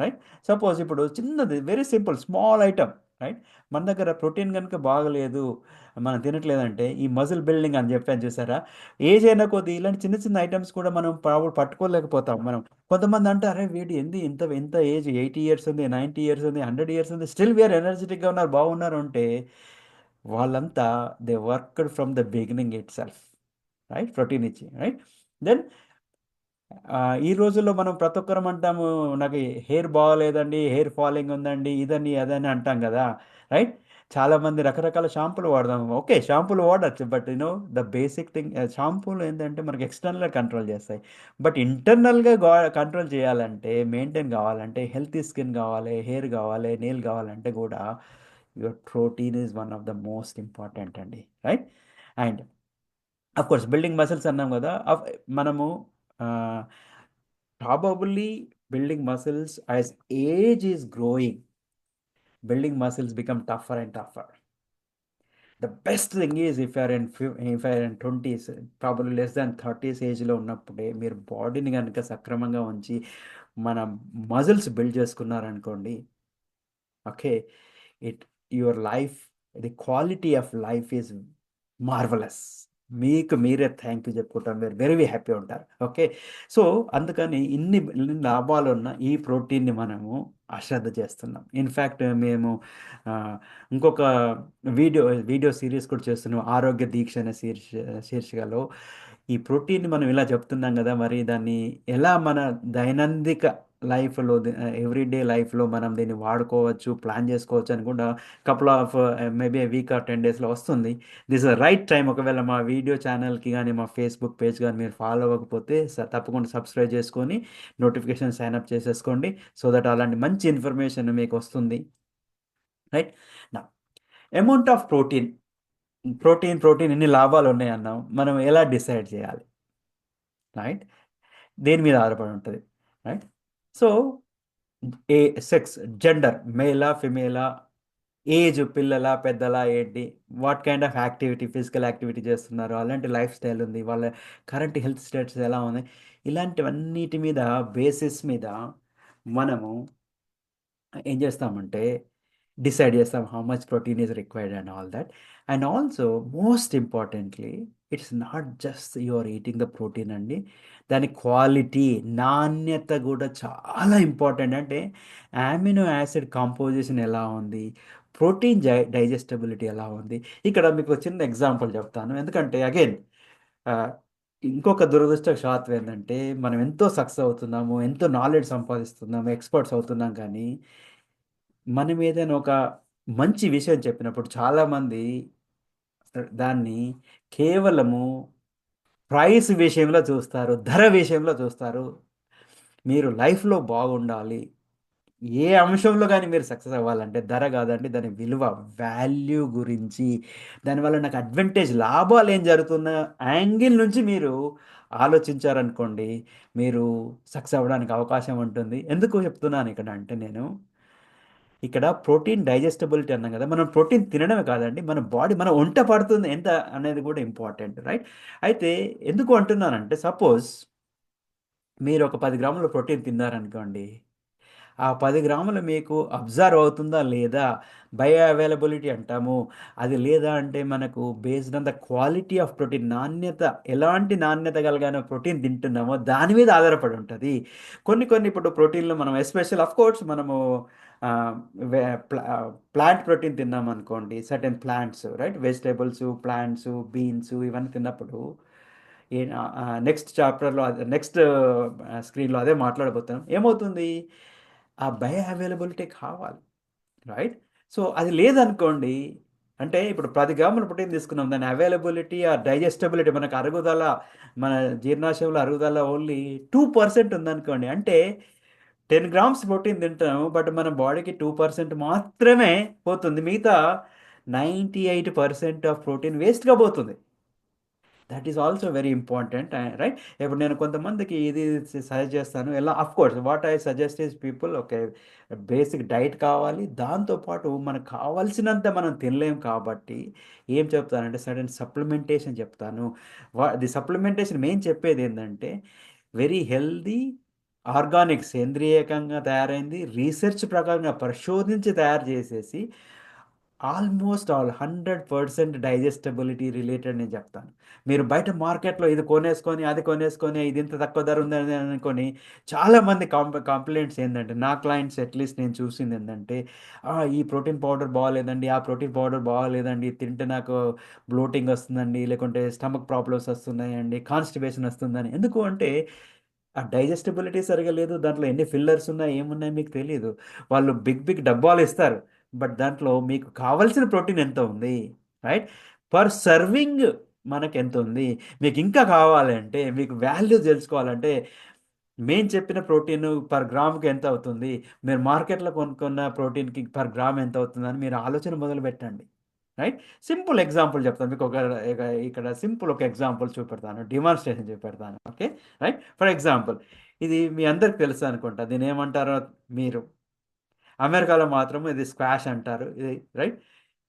right? Suppose ఇప్పుడు చిన్నది, very simple small item, right? మన దగ్గర ప్రోటీన్ కనుక బాగలేదు, మనం తినట్లేదంటే ఈ మజిల్ బిల్డింగ్ అని చెప్పాను చూసారా, ఏజ్ అయినా కొద్ది ఇలాంటి చిన్న చిన్న ఐటమ్స్ కూడా మనం ప్రాబ్లం పట్టుకోలేకపోతాం మనం. కొంతమంది అంటారు, అరే వీడి ఇంత ఇంత ఏజ్, 80 ఇయర్స్ ఉంది, 90 ఇయర్స్ ఉంది, 100 ఇయర్స్ ఉంది, స్టిల్ వీఆర్ ఎనర్జెటిక్గా ఉన్నారు, బాగున్నారు అంటే వాళ్ళంతా they worked from the beginning it self, right? Protein ఇచ్చి, రైట్? దెన్ ఈ రోజుల్లో మనం ప్రతి ఒక్కరం అంటాము, నాకు హెయిర్ బాగోలేదండి, హెయిర్ ఫాలింగ్ ఉందండి, ఇదని అదని అంటాం కదా, రైట్? చాలామంది రకరకాల షాంపూలు వాడదాం. ఓకే, షాంపూలు వాడచ్చు, బట్ ద బేసిక్ థింగ్, షాంపూలు ఏంటంటే మనకి ఎక్స్టర్నల్గా కంట్రోల్ చేస్తాయి. బట్ ఇంటర్నల్గా కంట్రోల్ చేయాలంటే, మెయింటైన్ కావాలంటే, హెల్తీ స్కిన్ కావాలి, హెయిర్ కావాలి, నెయిల్ కావాలంటే కూడా your protein is one of the most important అండి, right? And of course building muscles అన్నాం కదా, మనము probably building muscles as age is growing, building muscles become tougher and tougher. The best thing is if are in 20s, probably less than 30s ఏజ్లో ఉన్నప్పుడే మీరు బాడీని కనుక సక్రమంగా ఉంచి మన మజిల్స్ బిల్డ్ చేసుకున్నారనుకోండి, okay, it your life, the quality of life is marvellous. మీకు మీరే థ్యాంక్ యూ చెప్పుకుంటారు, మీరు వెరీ హ్యాపీ ఉంటారు, ఓకే? సో అందుకని ఇన్ని లాభాలు ఉన్న ఈ ప్రోటీన్ని మనము అశ్రద్ధ చేస్తున్నాం. ఇన్ఫ్యాక్ట్ మేము ఆ, ఇంకొక వీడియో సిరీస్ కూడా చేస్తున్నాం, ఆరోగ్య దీక్ష అనే శీర్షికలో. ఈ ప్రోటీన్ని మనం ఇలా చెప్తున్నాం కదా, మరి దాన్ని ఎలా మన దైనందిక లైఫ్లో, ఎవ్రీడే లైఫ్లో మనం దీన్ని వాడుకోవచ్చు, ప్లాన్ చేసుకోవచ్చు అని కూడా couple of maybe week or 10 డేస్లో వస్తుంది. This is right time. ఒకవేళ మా వీడియో ఛానల్కి కానీ మా ఫేస్బుక్ పేజ్ కానీ మీరు ఫాలో అవ్వకపోతే తప్పకుండా సబ్స్క్రైబ్ చేసుకొని నోటిఫికేషన్ సైన్ అప్ చేసేసుకోండి, సో దట్ అలాంటి మంచి ఇన్ఫర్మేషన్ మీకు వస్తుంది, రైట్? నా అమౌంట్ ఆఫ్ ప్రోటీన్ ఎన్ని లాభాలు ఉన్నాయి అన్నాం, మనం ఎలా డిసైడ్ చేయాలి, రైట్? దేని మీద ఆధారపడి ఉంటుంది, రైట్? సో ఏ సెక్స్, జెండర్, మేలా ఫిమేలా, ఏజ్, పిల్లల పెద్దల ఏంటి, what kind of activity, physical activity చేస్తున్నారు, అలాంటి లైఫ్ స్టైల్ ఉంది, వాళ్ళ కరెంట్ హెల్త్ స్టేటస్ ఎలా ఉంది, ఇలాంటివన్నిటి మీద బేసిస్ మీద మనము ఏం చేస్తామంటే డిసైడ్ చేస్తాం how much protein is required and all that. And also most importantly, it's not just your eating the protein అండి, దాని క్వాలిటీ, నాణ్యత కూడా చాలా ఇంపార్టెంట్. అంటే అమినో యాసిడ్ కాంపోజిషన్ ఎలా ఉంది, ప్రోటీన్ డైజెస్టబిలిటీ ఎలా ఉంది. ఇక్కడ మీకు ఒక చిన్న ఎగ్జాంపుల్ చెప్తాను, ఎందుకంటే అగైన్ ఇంకొక దురదృష్టవశాత్తు ఏంటంటే, మనం ఎంతో సక్సెస్ అవుతున్నాము, ఎంతో నాలెడ్జ్ సంపాదిస్తున్నాము, ఎక్స్‌పర్ట్స్ అవుతున్నాం కానీ, మనం ఏదైనా ఒక మంచి విషయం చెప్పినప్పుడు చాలామంది దాన్ని కేవలము ప్రైస్ విషయంలో చూస్తారు, ధర విషయంలో చూస్తారు. మీరు లైఫ్‌లో బాగుండాలి. ఏ అంశంలో గాని మీరు సక్సెస్ అవ్వాలంటే ధర కాదండి. దాని విలువ, వాల్యూ గురించి, దానివల్ల నాకు అడ్వాంటేజ్ లాభాలేం జరుగుతున్న యాంగిల్ నుంచి మీరు ఆలోచించారనుకోండి, మీరు సక్సెస్ అవ్వడానికి అవకాశం ఉంటుంది. ఎందుకు చెప్తున్నాను ఇక్కడ అంటే నేను, ఇక్కడ ప్రోటీన్ డైజెస్టిబిలిటీ అన్నాం కదా! మనం ప్రోటీన్ తినడమే కాదండి, మన బాడీ మన వంట పడుతుంది ఎంత అనేది కూడా ఇంపార్టెంట్. రైట్? అయితే ఎందుకు అంటున్నానంటే, సపోజ్ మీరు ఒక 10 గ్రాముల ప్రోటీన్ తిన్నారనుకోండి. ఆ 10 గ్రాములు మీకు అబ్జర్వ్ అవుతుందా లేదా? బయో అవైలబిలిటీ అంటాము. అది లేదా అంటే మనకు based on the quality of protein, నాణ్యత, ఎలాంటి నాణ్యత కలిగిన ప్రోటీన్ తింటున్నామో దాని మీద ఆధారపడి ఉంటది. కొన్ని కొన్ని ఇప్పుడు ప్రోటీన్‌లు మనం ఎస్పెషల్ ఆఫ్‌కోర్స్ మనము ఆహ్, వె ప్లా ప్లాంట్ ప్రోటీన్ తిన్నామనుకోండి. Certain plants right? Vegetables, plants, beans ఇవన్నీ తిన్నప్పుడు నెక్స్ట్ చాప్టర్‌లో అదే నెక్స్ట్ స్క్రీన్‌లో అదే మాట్లాడబోతున్నాం. ఏమవుతుంది? ఆ బయో అవైలబిలిటీ కావాలి. రైట్? సో, అది లేదనుకోండి, అంటే ఇప్పుడు 10 గ్రాముల ప్రోటీన్ తీసుకున్నాం. దాని అవైలబిలిటీ, ఆ డైజెస్టబిలిటీ మనకు అరుగుదల, మన జీర్ణాశయంలో అరుగుదల ఓన్లీ 2% ఉందనుకోండి. అంటే 10 గ్రామ్స్ ప్రోటీన్ తింటాము. బట్ మన బాడీకి 2% మాత్రమే పోతుంది. మిగతా 98% ఆఫ్ ప్రోటీన్ వేస్ట్‌గా పోతుంది. That is also very important. Right? ఇప్పుడు నేను కొంతమందికి ఇది సజెస్ట్ చేస్తాను. ఎలా of course what I suggest is people okay. Basic diet కావాలి. దాంతో పాటు మనకు కావాల్సినంత మనం తినలేం కాబట్టి ఏం చెప్తానంటే సర్టెన్ సప్లిమెంటేషన్ చెప్తాను. ది సప్లిమెంటేషన్ మెయిన్ చెప్పేదేందంటే వెరీ హెల్తీ, ఆర్గానిక్ సేంద్రియేకంగా తయారైంది. రీసెర్చ్ ప్రకారంగా పరిశోధించి తయారు చేసేసి ఆల్మోస్ట్ ఆల్ 100% డైజెస్టబిలిటీ రిలేటెడ్ నేను చెప్తాను. మీరు బయట మార్కెట్‌లో ఇది కొనేసుకొని, అది కొనేసుకొని, ఇది ఇంత తక్కువ ధర ఉందని అనుకోని చాలామంది కంప్లెయింట్స్ ఏందంటే, నా క్లయింట్స్ అట్‌లీస్ట్ నేను చూసిందేందంటే, ఈ ప్రోటీన్ పౌడర్ బాగాలేదండి, ఆ ప్రోటీన్ పౌడర్ బాగాలేదండి, ఇది తింటే నాకు బ్లోటింగ్ వస్తుందండి, లేకుంటే స్టమక్ ప్రాబ్లమ్స్ వస్తున్నాయండి, కాన్‌స్టిపేషన్ వస్తుందని. ఎందుకు అంటే, ఆ డైజెస్టిబిలిటీ సరిగ్గా లేదు. దాంట్లో ఎన్ని ఫిల్లర్స్ ఉన్నాయి, ఏమున్నాయి మీకు తెలీదు. వాళ్ళు బిగ్ బిగ్ డబ్బాలిస్తారు. బట్ దాంట్లో మీకు కావాల్సిన ప్రోటీన్ ఎంత ఉంది? రైట్? పర్ సర్వింగ్ మనకెంతుంది? మీకింకా కావాలంటే, మీకు వాల్యూ తెలుసుకోవాలంటే, మేము చెప్పిన ప్రోటీన్ పర్ గ్రామ్‌కి ఎంత అవుతుంది? మీరు మార్కెట్‌లో కొనుక్కున్న ప్రోటీన్‌కి పర్ గ్రామ్ ఎంత అవుతుందని మీరు ఆలోచన మొదలుపెట్టండి. రైట్? సింపుల్ ఎగ్జాంపుల్ చెప్తాను. మీకు ఇక్కడ సింపుల్ ఒక ఎగ్జాంపుల్ చూపెడతాను. డెమాన్‌స్ట్రేషన్ చూపెడతాను. ఓకే. రైట్? ఫర్ ఎగ్జాంపుల్ ఇది మీ అందరికి తెలుసు అనుకుంటా. దీన్నేమంటారో మీరు అమెరికాలో మాత్రం ఇది స్క్వాష్ అంటారు. ఇది right?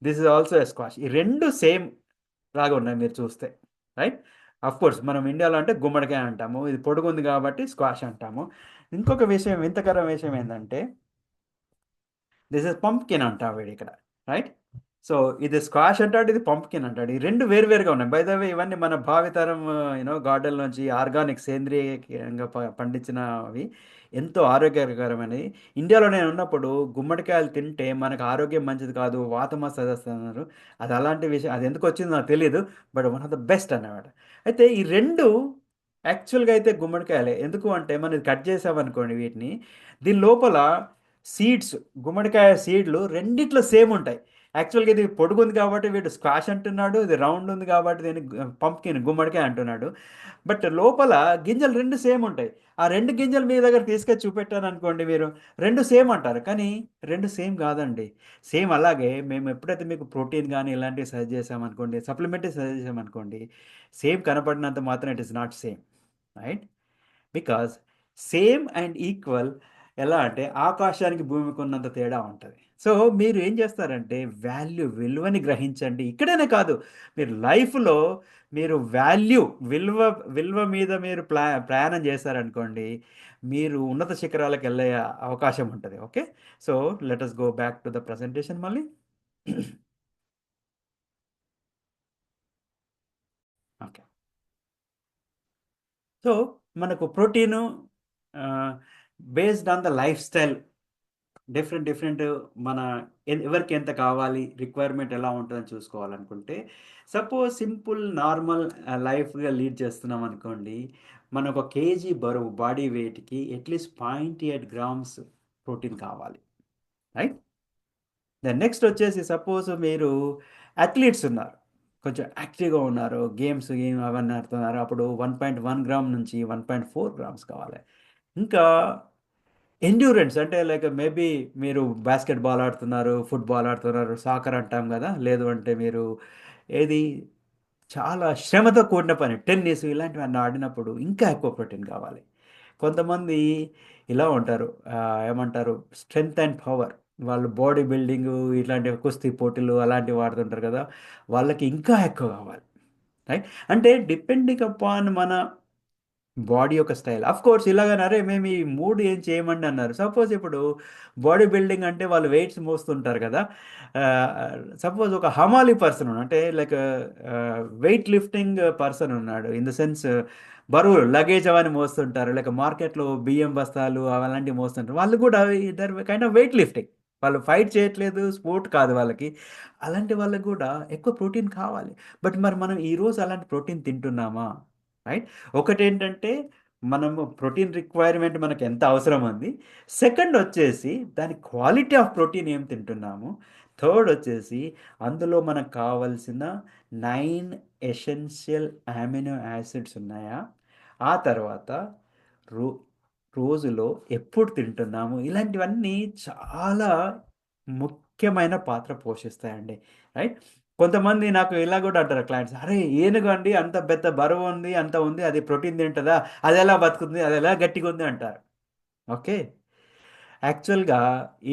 This is also a squash. ఈ 2 సేమ్ లాగా ఉన్నాయి మీరు చూస్తే. రైట్? ఆఫ్‌కోర్స్ మనం ఇండియాలో అంటే గుమ్మడికాయ అంటాము. ఇది పొడుగుంది కాబట్టి స్క్వాష్ అంటాము. ఇంకొక విషయం వింతకరమైన విషయం ఏందంటే దిస్ ఇస్ పంప్కిన్ అంటాం వీడిక్కడ. రైట్? సో, ఇది స్క్వాష్ అంటాడు. ఇది పంప్కిన్ అంటాడు. ఈ 2 వేరు వేరుగా ఉన్నాయి. బై ద వే ఇవన్నీ మన భావితరం గార్డెన్ నుంచి ఆర్గానిక్ సేంద్రీయంగా పండించినవి. ఎంతో ఆరోగ్యకరమైనవి. ఇండియాలో నేనున్నప్పుడు గుమ్మడికాయలు తింటే మనకు ఆరోగ్యం మంచిది కాదు. వాతం వస్తదన్నారు. అది అలాంటి విషయం అది ఎందుకొచ్చిందో నాకు తెలీదు. But one of the best అన్నమాట. అయితే ఈ 2 యాక్చువల్‌గా అయితే గుమ్మడికాయలే. ఎందుకు అంటే మనం ఇది కట్ చేసామనుకోండి వీటిని, దీని లోపల సీడ్స్, గుమ్మడికాయ సీడ్‌లు రెండిట్లో సేమ్ ఉంటాయి. యాక్చువల్‌గా ఇది పొడుగుంది కాబట్టి వీడు స్క్వాష్ అంటున్నాడు. ఇది రౌండ్ ఉంది కాబట్టి దీన్ని పంప్కిన్ గుమ్మడికాయ అంటున్నాడు. బట్ లోపల గింజలు 2 సేమ్ ఉంటాయి. ఆ 2 గింజలు మీ దగ్గర తీసుకొచ్చి చూపెట్టాననుకోండి మీరు, 2 సేమ్ అంటారు. కానీ 2 సేమ్ కాదండి. సేమ్ అలాగే మేము ఎప్పుడైతే మీకు ప్రోటీన్ గాని ఇలాంటివి సజెస్ట్ చేసామనుకోండి, సప్లిమెంటరీ సజెస్ట్ చేసామనుకోండి, సేమ్ కనపడినంత మాత్రం it is not same. Right? Because same and equal ఎలా అంటే ఆకాశానికి భూమికి ఉన్నంత తేడా ఉంటుంది. సో మీరు ఏం చేస్తారంటే విలువని గ్రహించండి. ఇక్కడనే కాదు, మీరు లైఫ్లో మీరు విలువ విలువ మీద మీరు ప్రయాణం చేశారనుకోండి, మీరు ఉన్నత శిఖరాలకు వెళ్ళే అవకాశం ఉంటుంది. Okay. So let us go back to the presentation మళ్ళీ. ఓకే. సో మనకు protein based on the life style different different మన ఎవరికి ఎంత కావాలి, రిక్వైర్మెంట్ ఎలా ఉంటుందని చూసుకోవాలనుకుంటే, సపోజ్ సింపుల్ నార్మల్ లైఫ్గా లీడ్ చేస్తున్నాం అనుకోండి, మన ఒక కేజీ బరువు బాడీ వెయిట్కి అట్లీస్ట్ 0.8 గ్రామ్స్ ప్రోటీన్ కావాలి, రైట్. దెన్ నెక్స్ట్ వచ్చేసి సపోజ్ మీరు అథ్లీట్స్ ఉన్నారు, కొంచెం యాక్టివ్గా ఉన్నారు, గేమ్ అవన్నీ ఆడుతున్నారు, అప్పుడు 1.1 గ్రామ్ నుంచి 1.4 గ్రామ్స్ కావాలి. ఇంకా ఎండ్యూరెన్స్ అంటే లైక్ మేబీ మీరు బాస్కెట్ బాల్ ఆడుతున్నారు, ఫుట్బాల్ ఆడుతున్నారు, సాకర్ అంటాం కదా, లేదు అంటే మీరు ఏది చాలా శ్రమతో కూడిన పని టెన్నిస్ ఇలాంటివన్నీ ఆడినప్పుడు ఇంకా ఎక్కువ ప్రోటీన్ కావాలి. కొంతమంది ఇలా ఉంటారు, ఏమంటారు, స్ట్రెంగ్త్ అండ్ పవర్, వాళ్ళు బాడీ బిల్డింగ్ ఇట్లాంటి కుస్తీ పోటీలు అలాంటివి వాడుతుంటారు కదా, వాళ్ళకి ఇంకా ఎక్కువ కావాలి, రైట్. అంటే డిపెండింగ్ అపాన్ మన బాడీ యొక్క స్టైల్. ఆఫ్ కోర్స్ ఇలాగని అరే మేము ఈ 3 ఏం చేయమండి అన్నారు. సపోజ్ ఇప్పుడు బాడీ బిల్డింగ్ అంటే వాళ్ళు వెయిట్స్ మోస్తుంటారు కదా. సపోజ్ ఒక హమాలీ పర్సన్ ఉన్నాడు, అంటే లైక్ వెయిట్ లిఫ్టింగ్ పర్సన్ ఉన్నాడు. ఇన్ ద సెన్స్ బరువులు లగేజ్ అవన్నీ మోస్తుంటారు. లేక మార్కెట్‌లో బియ్యం బస్తాలు అలాంటివి మోస్తుంటారు. వాళ్ళు కూడా ఇద్దరు కైండ్ ఆఫ్ వెయిట్ లిఫ్టింగ్. వాళ్ళు ఫైట్ చేయట్లేదు, స్పోర్ట్ కాదు వాళ్ళకి. అలాంటి వాళ్ళకి కూడా ఎక్కువ ప్రోటీన్ కావాలి. బట్ మరి మనం ఈరోజు అలాంటి ప్రోటీన్ తింటున్నామా? రైట్. ఒకటేంటంటే మనము ప్రోటీన్ రిక్వైర్మెంట్ మనకు ఎంత అవసరం ఉంది. సెకండ్ వచ్చేసి దాని క్వాలిటీ ఆఫ్ ప్రోటీన్ ఏం తింటున్నాము. థర్డ్ వచ్చేసి అందులో మనకు కావాల్సిన 9 ఎసెన్షియల్ అమినో యాసిడ్స్ ఉన్నాయా? ఆ తర్వాత రో రోజులో ఎప్పుడు తింటున్నాము? ఇలాంటివన్నీ చాలా ముఖ్యమైన పాత్ర పోషిస్తాయండి, రైట్. కొంతమంది నాకు ఇలా కూడా అంటారు క్లయింట్స్, అరే ఏనుగు అండి అంత పెద్ద బరువు ఉంది, అంత ఉంది, అది ప్రోటీన్ తింటుందా, అది ఎలా బతుకుతుంది, అది ఎలా గట్టిగా ఉంది అంటారు. ఓకే. యాక్చువల్‌గా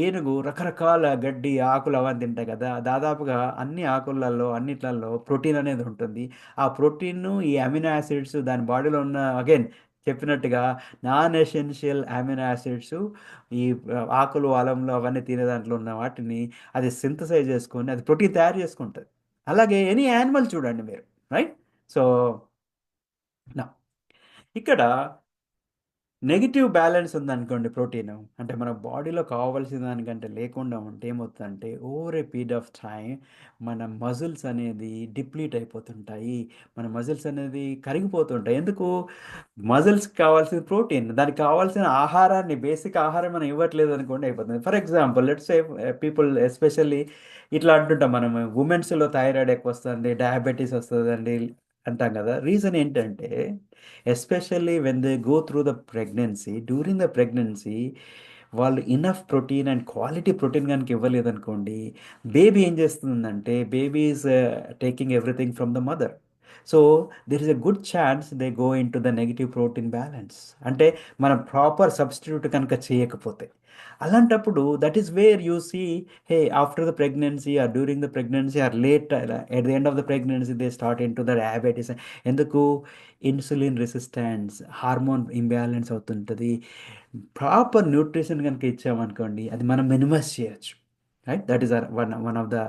ఏనుగు రకరకాల గడ్డి, ఆకులు అవన్నీ తింటాయి కదా. దాదాపుగా అన్ని ఆకులలో, అన్నిట్లల్లో ప్రోటీన్ అనేది ఉంటుంది. ఆ ప్రోటీన్‌ను, ఈ అమినో యాసిడ్స్ దాని బాడీలో ఉన్న అగైన్ చెప్పినట్టుగా నాన్ ఎసెన్షియల్ అమినో యాసిడ్స్ ఈ ఆకులు, అలంలో అవన్నీ తినే దాంట్లో ఉన్న వాటిని అది సింథసైజ్ చేసుకొని అది ప్రోటీన్ తయారు చేసుకుంటది. అలాగే ఎనీ యానిమల్ చూడండి మీరు, రైట్. సో, నౌ ఇక్కడ నెగెటివ్ బ్యాలెన్స్ ఉందనుకోండి ప్రోటీను. అంటే మన బాడీలో కావాల్సిన దానికంటే లేకుండా ఉంటే ఏమవుతుందంటే over a period of time మన మజిల్స్ అనేది డిప్లీట్ అయిపోతుంటాయి. మన మజిల్స్ అనేది కరిగిపోతుంటాయి. ఎందుకు? మజిల్స్‌కి కావాల్సిన ప్రోటీన్. దానికి కావాల్సిన ఆహారాన్ని బేసిక్ ఆహారం మనం ఇవ్వట్లేదు అనుకోండి అయిపోతుంది. For example let's say people especially ఇట్లా అంటుంటాం మనం, వుమెన్స్‌లో థైరాయిడ్ ఎక్కువొస్తుంది, డయాబెటిస్ వస్తదండి అంటాం కదా. రీజన్ ఏంటంటే especially when they go through the pregnancy, during the pregnancy వాళ్ళు enough protein and quality protein గనుక ఇవ్వలేదనుకోండి, బేబీ ఏం చేస్తుందంటే baby is taking everything from the mother. So there is a good chance they go into the negative protein balance. అంటే మనం proper substitute కనుక చేయకపోతే. అలాంటప్పుడు that is where you see, hey after the pregnancy or during the pregnancy or late at the end of the pregnancy they start into the diabetes. ఎందుకు? Insulin resistance, hormone imbalance అవుతుంటది. Proper nutrition గనుక ఇచ్చామనుకోండి, అది మనం minimize చేయొచ్చు, right. That is one of the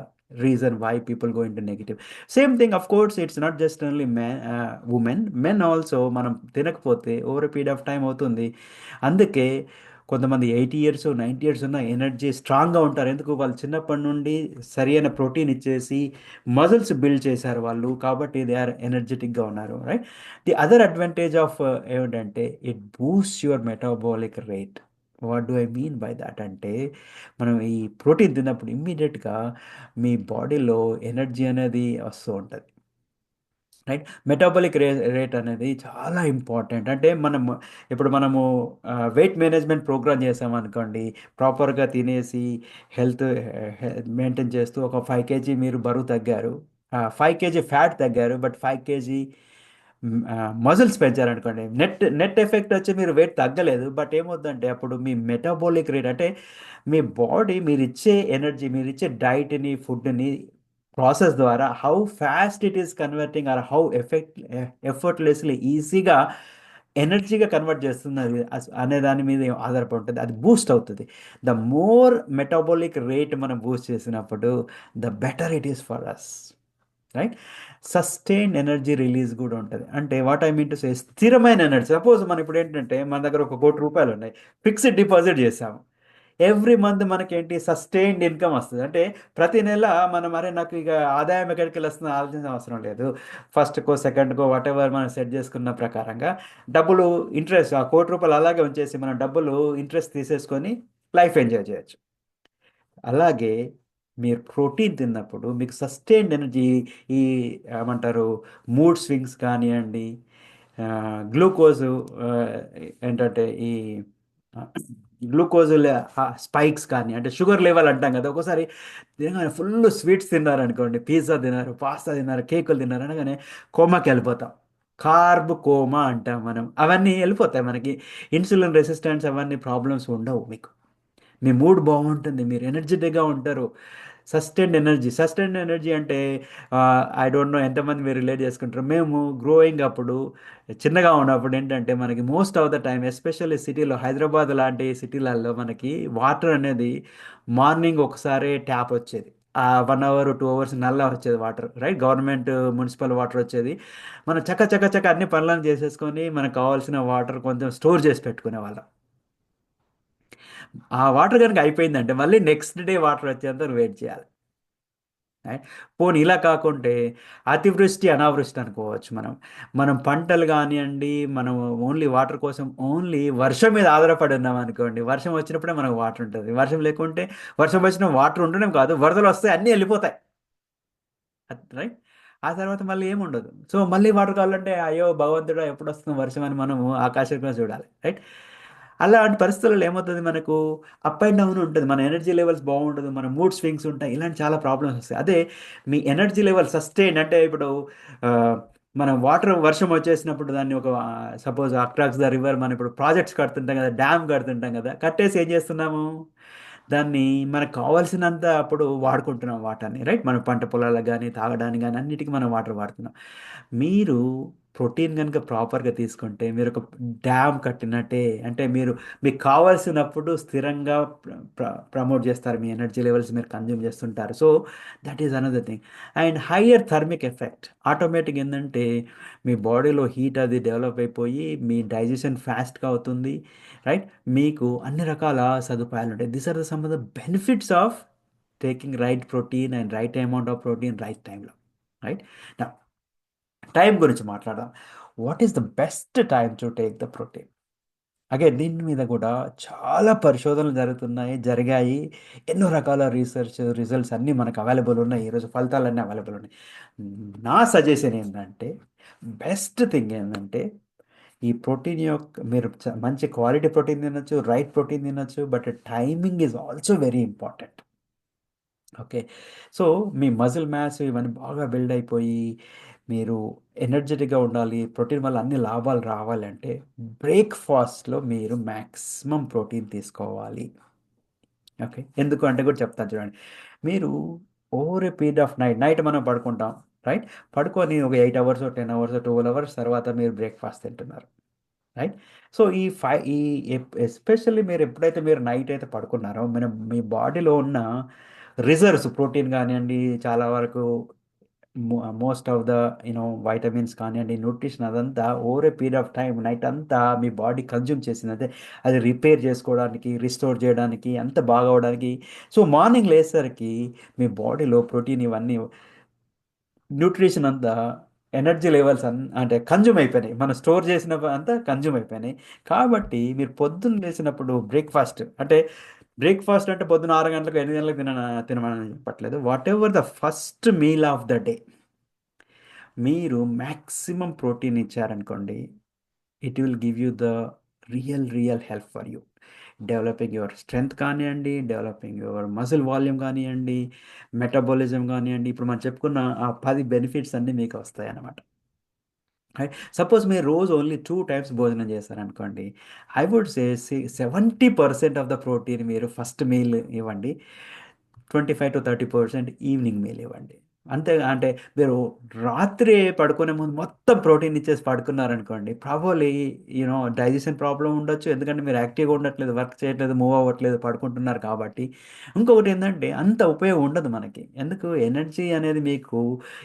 reason why people go into negative. Same thing of course it's not just only women, men also మనం తినకపోతే over a period of time అవుతుంది. అందుకే కొంతమంది 80 ఇయర్స్, 90 ఇయర్స్ ఉన్న energy స్ట్రాంగ్‌గా ఉంటారు. ఎందుకు? వాళ్ళు చిన్నప్పటి నుండి సరియైన ప్రోటీన్ ఇచ్చేసి మజిల్స్ బిల్డ్ చేశారు వాళ్ళు. కాబట్టి దే ఆర్ ఎనర్జెటిక్‌గా ఉన్నారు, right. The other advantage of ఏమిటంటే it boosts your metabolic rate. What do I mean by that అంటే, మనం ఈ ప్రోటీన్ తిన్నప్పుడు ఇమ్మీడియేట్‌గా మీ బాడీలో ఎనర్జీ అనేది వస్తూ ఉంటది, రైట్. మెటాబాలిక్ రేట్ అనేది చాలా ఇంపార్టెంట్. అంటే ఇప్పుడు మనము వెయిట్ మేనేజ్మెంట్ ప్రోగ్రామ్ చేసామనుకోండి, ప్రాపర్‌గా తినేసి హెల్త్ మెయింటైన్ చేస్తూ ఒక 5 కేజీ మీరు బరువు తగ్గారు. 5 కేజీ ఫ్యాట్ తగ్గారు. బట్ 5 కేజీ మజిల్స్ పెంచారనుకోండి. నెట్ నెట్ ఎఫెక్ట్ వచ్చి మీరు వెయిట్ తగ్గలేదు. బట్ ఏమవుద్దంటే అప్పుడు మీ మెటాబాలిక్ రేట్ అంటే మీ బాడీ మీరిచ్చే ఎనర్జీ, మీరిచ్చే డైట్‌ని, ఫుడ్‌ని ప్రాసెస్ ద్వారా how fast it is converting or how effortlessly ఈజీగా ఎనర్జీగా కన్వర్ట్ చేస్తున్నది అనే దాని మీద ఆధారపడి ఉంటది. అది బూస్ట్ అవుతది. ద మోర్ మెటాబాలిక్ రేట్ మనం బూస్ట్ చేసినప్పుడు the better it is for us, right. Sustained energy release కూడా ఉంటది. అంటే what I mean to say స్థిరమైన ఎనర్జీ. సపోజ్ మనం ఇప్పుడు ఏంటంటే మన దగ్గర ఒక రూ. 1,00,00,000 ఉన్నాయి. ఫిక్స్డ్ డిపాజిట్ చేసాము. ఎవ్రీ మంత్ మనకేంటి సస్టైన్డ్ ఇన్కమ్ వస్తుంది. అంటే ప్రతి నెల మనం అరే నాకు ఇక ఆదాయం ఎక్కడికి వెళ్ళి వస్తుందో ఆలోచించిన అవసరం లేదు. ఫస్ట్‌కో, సెకండ్‌కో వాటెవర్ మనం సెట్ చేసుకున్న ప్రకారంగా డబ్బులు ఇంట్రెస్ట్ ఆ రూ. 1,00,00,000 అలాగే ఉంచేసి మనం డబ్బులు ఇంట్రెస్ట్ తీసేసుకొని లైఫ్ ఎంజాయ్ చేయొచ్చు. అలాగే మీరు ప్రోటీన్ తిన్నప్పుడు మీకు సస్టైన్డ్ ఎనర్జీ ఈ ఏమంటారు మూడ్ స్వింగ్స్ కానివ్వండి, గ్లూకోజ్ ఏంటంటే ఈ గ్లూకోజ్ స్పైక్స్ కానీ అంటే షుగర్ లెవెల్ అంటాం కదా ఒక్కోసారి తినగానే ఫుల్ స్వీట్స్ తిన్నారనుకోండి, పిజ్జా తిన్నారు, పాస్తా తిన్నారు, కేకులు తిన్నారు అనగానే కోమాకి వెళ్ళిపోతాం. కార్బ్ కోమా అంటాం మనం. అవన్నీ వెళ్ళిపోతాయి మనకి. ఇన్సులిన్ రెసిస్టెన్స్ అవన్నీ ప్రాబ్లమ్స్ ఉండవు మీకు. మీ మూడ్ బాగుంటుంది, మీరు ఎనర్జెటిక్గా ఉంటారు. సస్టైన్డ్ ఎనర్జీ అంటే ఐ డోంట్ నో ఎంతమంది మీరు రిలేట్ చేసుకుంటారు. మేము గ్రోయింగ్ అప్పుడు చిన్నగా ఉన్నప్పుడు ఏంటంటే మనకి most of the time especially సిటీలో హైదరాబాద్ లాంటి సిటీలలో మనకి వాటర్ అనేది మార్నింగ్ ఒకసారి ట్యాప్ వచ్చేది. 1 అవర్ 2 అవర్స్ నల్లా వచ్చేది water, right? Government municipal water వచ్చేది. మనం చక్క చక్క చక్క అన్ని పనులను చేసేసుకొని మనకు కావాల్సిన వాటర్ కొంచెం స్టోర్ చేసి పెట్టుకునే వాళ్ళం. ఆ వాటర్ కనుక అయిపోయిందంటే మళ్ళీ నెక్స్ట్ డే వాటర్ వచ్చేంత వెయిట్ చేయాలి. రైట్? పోనీ ఇలా కాకుంటే అతివృష్టి అనావృష్టి అనుకోవచ్చు మనం. మనం పంటలు కానివ్వండి, మనం ఓన్లీ వాటర్ కోసం ఓన్లీ వర్షం మీద ఆధారపడి ఉన్నాం అనుకోండి. వర్షం వచ్చినప్పుడే మనకు వాటర్ ఉంటుంది. వర్షం లేకుంటే వర్షం వచ్చిన వాటర్ ఉండడం కాదు, వరదలు వస్తాయి, అన్నీ వెళ్ళిపోతాయి. రైట్? ఆ తర్వాత మళ్ళీ ఏముండదు. సో మళ్ళీ వాటర్ కావాలంటే అయ్యో భగవంతుడా ఎప్పుడు వస్తుంది వర్షం అని మనము ఆకాశం మీద చూడాలి. రైట్? అలాంటి పరిస్థితుల్లో ఏమవుతుంది మనకు అప్ అండ్ డౌన్ ఉంటుంది. మన ఎనర్జీ లెవెల్స్ బాగుండదు. మన మూడ్ స్వింగ్స్ ఉంటాయి. ఇలాంటి చాలా ప్రాబ్లమ్స్ వస్తాయి. అదే మీ ఎనర్జీ లెవెల్ సస్టైన్ అంటే ఇప్పుడు ఆ, మనం వాటర్ వర్షం వచ్చేసినప్పుడు దాన్ని ఒక సపోజ్ అక్రాక్స్ ద రివర్ మనం ఇప్పుడు ప్రాజెక్ట్స్ కడుతుంటాం కదా, డ్యామ్ కడుతుంటాం కదా, కట్టేసి ఏం చేస్తున్నాము దాన్ని మనకు కావాల్సినంత అప్పుడు వాడుకుంటున్నాం వాటర్ని, రైట్? మన పంట పొలాలకు కానీ తాగడానికి కానీ అన్నిటికీ మనం వాటర్ వాడుతున్నాం. మీరు ప్రోటీన్ కనుక ప్రాపర్గా తీసుకుంటే మీరు ఒక డ్యామ్ కట్టినట్టే. అంటే మీరు మీకు కావాల్సినప్పుడు స్థిరంగా ప్రమోట్ చేస్తారు, మీ ఎనర్జీ లెవెల్స్ మీరు కన్జ్యూమ్ చేస్తుంటారు. So that is another thing. And higher thermic effect automatic ఏంటంటే మీ బాడీలో హీట్ అది డెవలప్ అయిపోయి మీ డైజెషన్ ఫాస్ట్గా అవుతుంది, రైట్? మీకు అన్ని రకాల సదుపాయాలు ఉంటాయి. These are the some of the benefits of taking right protein and right amount of protein right టైంలో, రైట్? టైం గురించి మాట్లాడదాం. What is the best time to take the protein? అగే దీని మీద కూడా చాలా పరిశోధనలు జరుగుతున్నాయి, జరిగాయి. ఎన్నో రకాల రీసెర్చ్ రిజల్ట్స్ అన్నీ మనకు అవైలబుల్ ఉన్నాయి. ఈరోజు ఫలితాలన్నీ అవైలబుల్ ఉన్నాయి. నా సజెషన్ ఏంటంటే బెస్ట్ థింగ్ ఏంటంటే ఈ ప్రోటీన్ యొక్క మీరు మంచి క్వాలిటీ ప్రోటీన్ తినొచ్చు, రైట్ ప్రోటీన్ తినొచ్చు, but timing is also very important. Okay. So, me muscle mass ఇవన్నీ బాగా బిల్డ్ అయిపోయి, మీరు ఎనర్జెటిక్‌గా ఉండాలి. ప్రోటీన్ వల్ల అన్ని లాభాలు రావాలంటే, బ్రేక్‌ఫాస్ట్‌లో మీరు మాక్సిమం ప్రోటీన్ తీసుకోవాలి. ఓకే. ఎందుకు అంటే కూడా చెప్తాను చూడండి. మీరు over a period of night మనం పడుకుంటాం, రైట్? పడుకొని ఒక 8 అవర్సో, 10 అవర్సో, 12 అవర్స్ తర్వాత మీరు బ్రేక్‌ఫాస్ట్ తింటున్నారు, రైట్? సో, ఈ ఎస్పెషల్లీ మీరు ఎప్పుడైతే మీరు నైట్ అయితే పడుకున్నారో, మీ బాడీలో ఉన్న రిజర్వ్స్ ప్రోటీన్ కానివ్వండి, చాలా వరకు మోస్ట్ ఆఫ్ ద వైటమిన్స్ కానివ్వండి, న్యూట్రిషన్ అదంతా over a period of time night అంతా మీ బాడీ కన్జ్యూమ్ చేసింది. అంటే అది రిపేర్ చేసుకోవడానికి, రిస్టోర్ చేయడానికి, అంత బాగా అవ్వడానికి. సో మార్నింగ్ లేసరికి మీ బాడీలో ప్రోటీన్ ఇవన్నీ న్యూట్రిషన్ అంతా ఎనర్జీ లెవెల్స్ అంటే కన్జ్యూమ్ అయిపోయినాయి. మనం స్టోర్ చేసిన అంతా కన్జ్యూమ్ అయిపోయినాయి. కాబట్టి మీరు పొద్దున్న లేచినప్పుడు బ్రేక్ఫాస్ట్ అంటే బ్రేక్ఫాస్ట్ అంటే పొద్దున 6 గంటలకు 8 గంటలకు తినమని చెప్పట్లేదు. What ever the first meal of the day మీరు మ్యాక్సిమం ప్రోటీన్ ఇచ్చారనుకోండి, it will give you the real help for you. Developing your strength కానివ్వండి, డెవలపింగ్ యువర్ మజిల్ వాల్యూమ్ కానివ్వండి, మెటబాలిజం కానివ్వండి. ఇప్పుడు మనం చెప్పుకున్న ఆ 10 బెనిఫిట్స్ అన్నీ మీకు వస్తాయి అన్నమాట. సపోజ్ మీరు రోజు ఓన్లీ 2 టైమ్స్ భోజనం చేశారనుకోండి, I would say 70% of the protein మీరు ఫస్ట్ మీల్ ఇవ్వండి. 25-30% ఈవినింగ్ మీల్ ఇవ్వండి. అంతే. అంటే మీరు రాత్రి పడుకునే ముందు మొత్తం ప్రోటీన్ ఇచ్చేసి పడుకున్నారనుకోండి, ప్రాబబ్లీ డైజెషన్ ప్రాబ్లమ్ ఉండొచ్చు. ఎందుకంటే మీరు యాక్టివ్‌గా ఉండట్లేదు, వర్క్ చేయట్లేదు, మూవ్ అవ్వట్లేదు, పడుకుంటున్నారు కాబట్టి. ఇంకొకటి ఏందంటే అంత ఉపయోగం ఉండదు మనకి. ఎందుకు ఎనర్జీ అనేది మీకు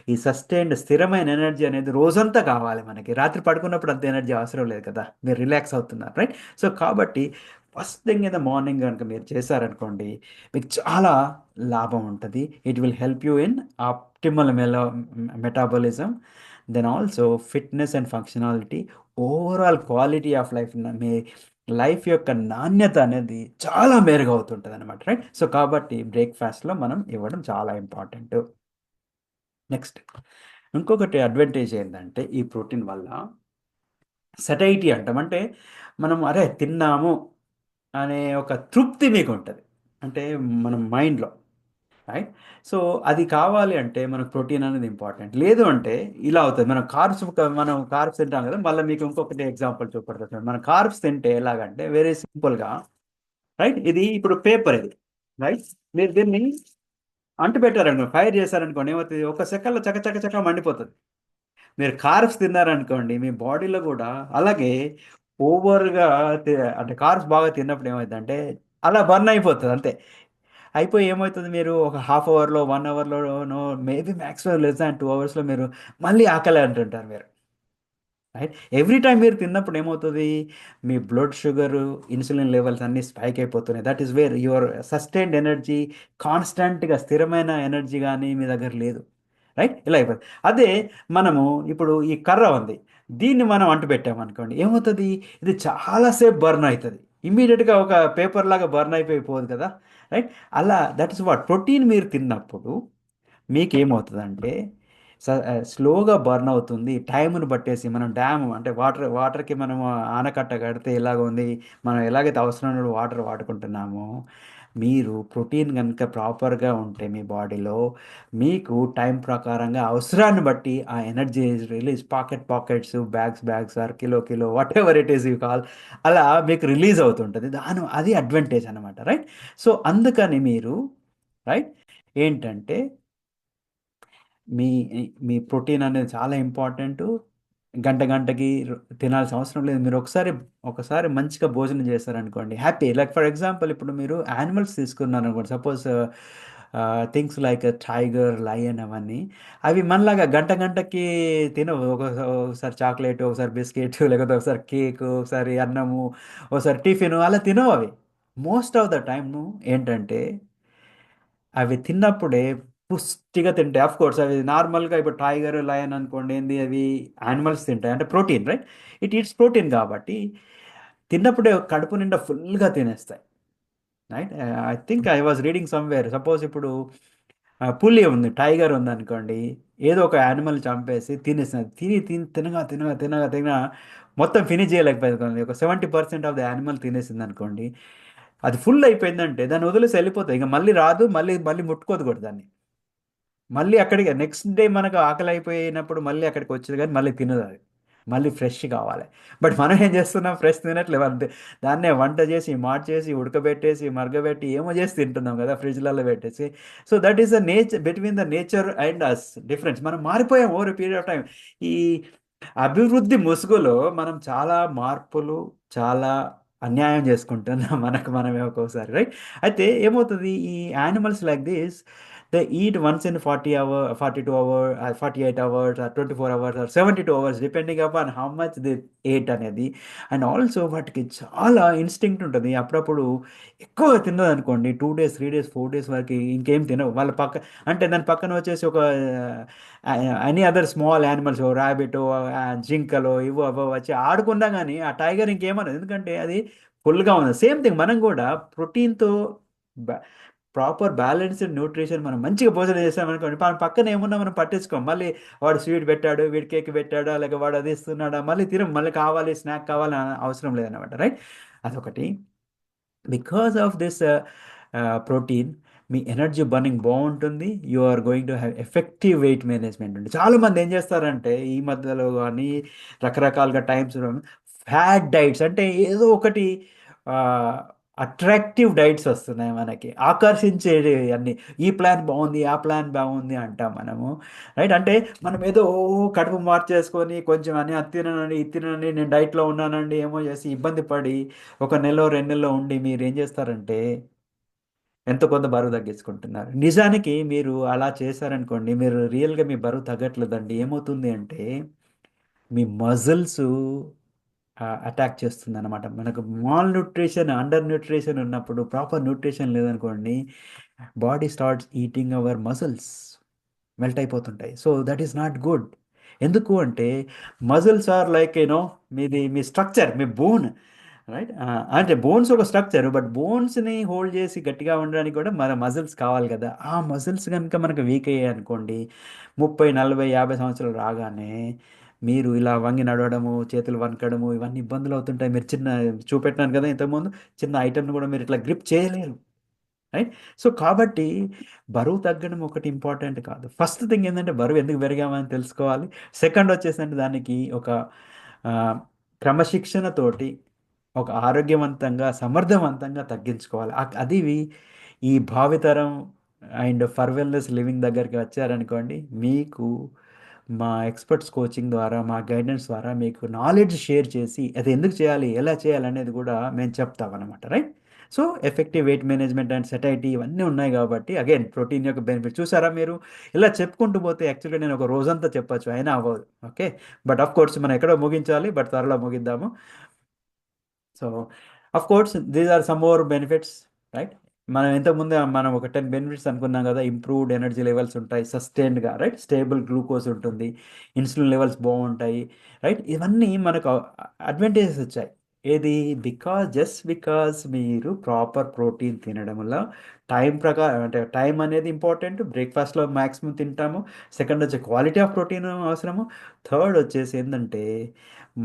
ఈ సస్టైన్డ్ స్థిరమైన ఎనర్జీ అనేది రోజంతా కావాలి మనకి. రాత్రి పడుకున్నప్పుడు అంత ఎనర్జీ అవసరం లేదు కదా! మీరు రిలాక్స్ అవుతున్నారు, రైట్? సో, కాబట్టి first thing in the morning కనుక మీరు చేశారనుకోండి, మీకు చాలా లాభం ఉంటుంది. It will help you in optimal metabolism, then also fitness and functionality, overall quality of life, మీ లైఫ్ యొక్క నాణ్యత అనేది చాలా మెరుగవుతుంటుంది అనమాట, రైట్? సో కాబట్టి బ్రేక్ఫాస్ట్లో మనం ఇవ్వడం చాలా ఇంపార్టెంట్. నెక్స్ట్, ఇంకొకటి అడ్వాంటేజ్ ఏంటంటే ఈ ప్రోటీన్ వల్ల సటైటీ అంటాం. అంటే మనం అరే తిన్నాము అనే ఒక తృప్తి మీకు ఉంటుంది, అంటే మన మైండ్లో, రైట్? సో అది కావాలి అంటే మనకు ప్రోటీన్ అనేది ఇంపార్టెంట్. లేదు అంటే ఇలా అవుతుంది. మనం కార్బ్స్ తింటాం కదా, మళ్ళీ మీకు ఇంకొకటి ఎగ్జాంపుల్ చూపడుతుంది. మనం కార్బ్స్ తింటే ఎలాగంటే వెరీ సింపుల్గా, రైట్? ఇది ఇప్పుడు పేపర్ ఇది, రైట్? మీరు దీన్ని అంటు పెట్టారనుకో, ఫైర్ చేశారనుకోండి, ఏమవుతుంది? ఒక సెకండ్లో చక చక చక మండిపోతుంది. మీరు కార్బ్స్ తిన్నారనుకోండి, మీ బాడీలో కూడా అలాగే ఓవర్గా, అంటే కార్బ్స్ బాగా తిన్నప్పుడు ఏమవుతుందంటే అలా బర్న్ అయిపోతుంది అంతే. అయిపోయి ఏమవుతుంది, మీరు ఒక హాఫ్ అవర్లో, 1 అవర్లోనో, మేబీ మ్యాక్సిమం లెస్ దాన్ 2 అవర్స్లో మీరు మళ్ళీ ఆకలి అంటుంటారు మీరు, రైట్? ఎవ్రీ టైం మీరు తిన్నప్పుడు ఏమవుతుంది, మీ బ్లడ్ షుగర్, ఇన్సులిన్ లెవెల్స్ అన్నీ స్పైక్ అయిపోతున్నాయి. That is where your sustained energy, కాన్స్టెంట్గా స్థిరమైన ఎనర్జీ కానీ మీ దగ్గర లేదు, రైట్? ఇలా అయిపోతుంది. అదే మనము ఇప్పుడు ఈ కర్ర ఉంది, దీన్ని మనం అంటు పెట్టామనుకోండి, ఏమవుతుంది, ఇది చాలాసేపు బర్న్ అవుతుంది. ఇమ్మీడియట్గా ఒక పేపర్ లాగా బర్న్ అయిపోయిపోదు కదా, రైట్? అలా దట్ ఇస్ వాట్ ప్రోటీన్ మీరు తిన్నప్పుడు మీకేమవుతుందంటే స్లోగా బర్న్ అవుతుంది. టైంను బట్టేసి మనం డ్యామ్ అంటే వాటర్కి మనము ఆనకట్ట కడితే ఎలాగ ఉంది, మనం ఎలాగైతే అవసరమైన వాటర్ వాడుకుంటున్నామో, మీరు ప్రోటీన్ కనుక ప్రాపర్గా ఉంటే మీ బాడీలో, మీకు టైం ప్రకారంగా అవసరాన్ని బట్టి ఆ energy release, pockets, bags or kilo whatever it is you call, అలా మీకు రిలీజ్ అవుతుంటుంది. అది అడ్వాంటేజ్ అనమాట, రైట్? సో అందుకని మీరు, రైట్, ఏంటంటే మీ మీ ప్రోటీన్ అనేది చాలా ఇంపార్టెంటు. గంటకి తినాల్సిన అవసరం లేదు. మీరు ఒకసారి మంచిగా భోజనం చేశారనుకోండి, హ్యాపీ. లైక్ ఫర్ ఎగ్జాంపుల్, ఇప్పుడు మీరు యానిమల్స్ తీసుకున్నారనుకోండి, suppose things like tiger, lion అవన్నీ, అవి మనలాగా గంటకి తినవు. ఒకసారి చాక్లెట్, ఒకసారి బిస్కెట్, లేకపోతే ఒకసారి కేక్, ఒకసారి అన్నము, ఒకసారి టిఫిన్, అలా తినవు అవి. మోస్ట్ ఆఫ్ ద టైమ్ ఏంటంటే అవి తిన్నప్పుడే పుష్టిగా తింటాయి. ఆఫ్ కోర్స్ అవి నార్మల్గా ఇప్పుడు టైగర్, లయన్ అనుకోండి, ఏంది అవి యానిమల్స్ తింటాయి, అంటే protein, right? It eats protein కాబట్టి తిన్నప్పుడే కడుపు నిండా ఫుల్గా తినేస్తాయి, right? I think I was reading somewhere, suppose ఇప్పుడు పులి ఉంది, టైగర్ ఉంది అనుకోండి, ఏదో ఒక యానిమల్ చంపేసి తినేస్తుంది. తినగా మొత్తం ఫినిష్ చేయలేకపోయింది. ఒక 70% ఆఫ్ ద యానిమల్ తినేసింది అనుకోండి, అది ఫుల్ అయిపోయిందంటే దాన్ని వదిలేసి వెళ్ళిపోతాయి. ఇక మళ్ళీ రాదు, మళ్ళీ మళ్ళీ ముట్టుకోదు కూడా దాన్ని. మళ్ళీ అక్కడికి నెక్స్ట్ డే మనకు ఆకలి అయిపోయినప్పుడు మళ్ళీ అక్కడికి వచ్చేది, కానీ మళ్ళీ తినదు అది. మళ్ళీ ఫ్రెష్ కావాలి. బట్ మనం ఏం చేస్తున్నాం, ఫ్రెష్ తినట్లేదు అంతే. దాన్నే వంట చేసి, మార్చేసి, ఉడకబెట్టేసి, మరగబెట్టి ఏమో చేసి తింటున్నాం కదా, ఫ్రిడ్జ్లలో పెట్టేసి. So that is the nature, between the nature and us difference. మనం మారిపోయాం ఓవర్ పీరియడ్ ఆఫ్ టైం. ఈ అభివృద్ధి ముసుగులో మనం చాలా మార్పులు, చాలా అన్యాయం చేసుకుంటున్నాం మనకు మనమే ఒక్కోసారి, రైట్? అయితే ఏమవుతుంది, ఈ animals like this, they eat once in 42 hours, 48 hours, 24 hours, 72 hours, depending upon how much the eight అనేది. అండ్ ఆల్సో వాటికి చాలా ఇన్స్టింక్ట్ ఉంటుంది. అప్పుడప్పుడు ఎక్కువ తిన్నది అనుకోండి, 2 డేస్, 3 డేస్, 4 డేస్ వరకు ఇంకేం తినవు. వాళ్ళ అంటే దాని పక్కన వచ్చేసి ఒక any other small animals, rabbit, జింకలో, ఇవో అవో వచ్చి ఆడుకున్నా కానీ ఆ టైగర్ ఇంకేమన్నది, ఎందుకంటే అది ఫుల్గా ఉంది. సేమ్ థింగ్ మనం కూడా ప్రోటీన్తో ప్రాపర్ బ్యాలెన్స్డ్ న్యూట్రిషన్ మనం మంచిగా భోజనం చేసామనుకోండి, పక్కన ఏమున్నా మనం పట్టించుకోం. మళ్ళీ వాడు స్వీట్ పెట్టాడు, వీడి కేక్ పెట్టాడా, లేక వాడు అది ఇస్తున్నాడా, మళ్ళీ తినం, మళ్ళీ కావాలి స్నాక్ కావాలి అని అవసరం లేదన్నమాట, రైట్? అదొకటి. బికాస్ ఆఫ్ దిస్ ప్రోటీన్, మీ ఎనర్జీ బర్నింగ్ బాగుంటుంది. You are going to have effective weight management ఉంది. చాలామంది ఏం చేస్తారంటే ఈ మధ్యలో కానీ రకరకాలుగా టైమ్స్ ఫ్యాట్ డైట్స్, అంటే ఏదో ఒకటి అట్రాక్టివ్ డైట్స్ వస్తున్నాయి మనకి, ఆకర్షించేది అన్ని. ఈ ప్లాన్ బాగుంది, ఆ ప్లాన్ బాగుంది అంటాం మనము, రైట్? అంటే మనం ఏదో కడుపు మార్చేసుకొని కొంచెం అని అది తిననండి, ఇది తిననండి, నేను డైట్లో ఉన్నానండి ఏమో చేసి ఇబ్బంది పడి ఒక నెల 2 నెలల్లో ఉండి మీరు ఏం చేస్తారంటే ఎంతో కొంత బరువు తగ్గించుకుంటున్నారు. నిజానికి మీరు అలా చేశారనుకోండి, మీరు రియల్గా మీ బరువు తగ్గట్లేదండి. ఏమవుతుంది అంటే మీ మజిల్స్ అటాక్ చేస్తుందనమాట. మనకు మాల్ న్యూట్రిషన్, అండర్ న్యూట్రిషన్ ఉన్నప్పుడు, ప్రాపర్ న్యూట్రిషన్ లేదనుకోండి, body starts eating our muscles, melt అయిపోతుంటాయి. So that is not good. ఎందుకు అంటే మజిల్స్ ఆర్ లైక్ మీది మీ స్ట్రక్చర్, మీ బోన్, రైట్? అంటే బోన్స్ ఒక స్ట్రక్చర్, బట్ బోన్స్ని హోల్డ్ చేసి గట్టిగా ఉండడానికి కూడా మన మజిల్స్ కావాలి కదా. ఆ మజిల్స్ కనుక మనకు వీక్ అయ్యాయి అనుకోండి, 30, 40, 50 సంవత్సరాలు రాగానే మీరు ఇలా వంగి నడవడము, చేతులు వణకడము, ఇవన్నీ ఇబ్బందులు అవుతుంటాయి. మీరు చిన్న చూపెట్టినాను కదా ఇంతకుముందు, చిన్న ఐటెంను కూడా మీరు ఇట్లా గ్రిప్ చేయలేరు, రైట్? సో కాబట్టి బరువు తగ్గడం ఒకటి ఇంపార్టెంట్ కాదు. ఫస్ట్ థింగ్ ఏంటంటే బరువు ఎందుకు పెరిగామని తెలుసుకోవాలి. సెకండ్ వచ్చేసంటే దానికి ఒక ఆ, క్రమశిక్షణతోటి ఒక ఆరోగ్యవంతంగా సమర్థవంతంగా తగ్గించుకోవాలి. అది ఈ భావితరం అండ్ ఫర్ వెల్నెస్ లివింగ్ దగ్గరికి వచ్చారనుకోండి, మీకు మా ఎక్స్పర్ట్స్ కోచింగ్ ద్వారా, మా గైడెన్స్ ద్వారా మీకు నాలెడ్జ్ షేర్ చేసి అది ఎందుకు చేయాలి, ఎలా చేయాలి అనేది కూడా మేము చెప్తామన్నమాట, right? So effective weight management and satiety ఇవన్నీ ఉన్నాయి కాబట్టి, అగైన్ ప్రోటీన్ యొక్క బెనిఫిట్ చూసారా మీరు. ఇలా చెప్పుకుంటూ పోతే యాక్చువల్గా నేను ఒక రోజంతా చెప్పొచ్చు, అయినా అవ్వదు. ఓకే, బట్ ఆఫ్ కోర్స్ మనం ఎక్కడో ముగించాలి, బట్ త్వరలో ముగిద్దాము. So of course these are some more benefits, right? మనం ఇంతకుముందే మనం ఒక 10 బెనిఫిట్స్ అనుకున్నాం కదా. ఇంప్రూవ్డ్ ఎనర్జీ లెవెల్స్ ఉంటాయి సస్టైన్డ్గా, రైట్? స్టేబుల్ గ్లూకోజ్ ఉంటుంది, ఇన్సులిన్ లెవెల్స్ బాగుంటాయి, రైట్? ఇవన్నీ మనకు అడ్వాంటేజెస్ వచ్చాయి. ఏది? బికాజ్ మీరు ప్రాపర్ ప్రోటీన్ తినడం వల్ల, టైం ప్రకారం, అంటే టైం అనేది ఇంపార్టెంట్, బ్రేక్ఫాస్ట్లో మ్యాక్సిమం తింటాము. సెకండ్ వచ్చి క్వాలిటీ ఆఫ్ ప్రోటీన్ అవసరము. థర్డ్ వచ్చేసి ఏంటంటే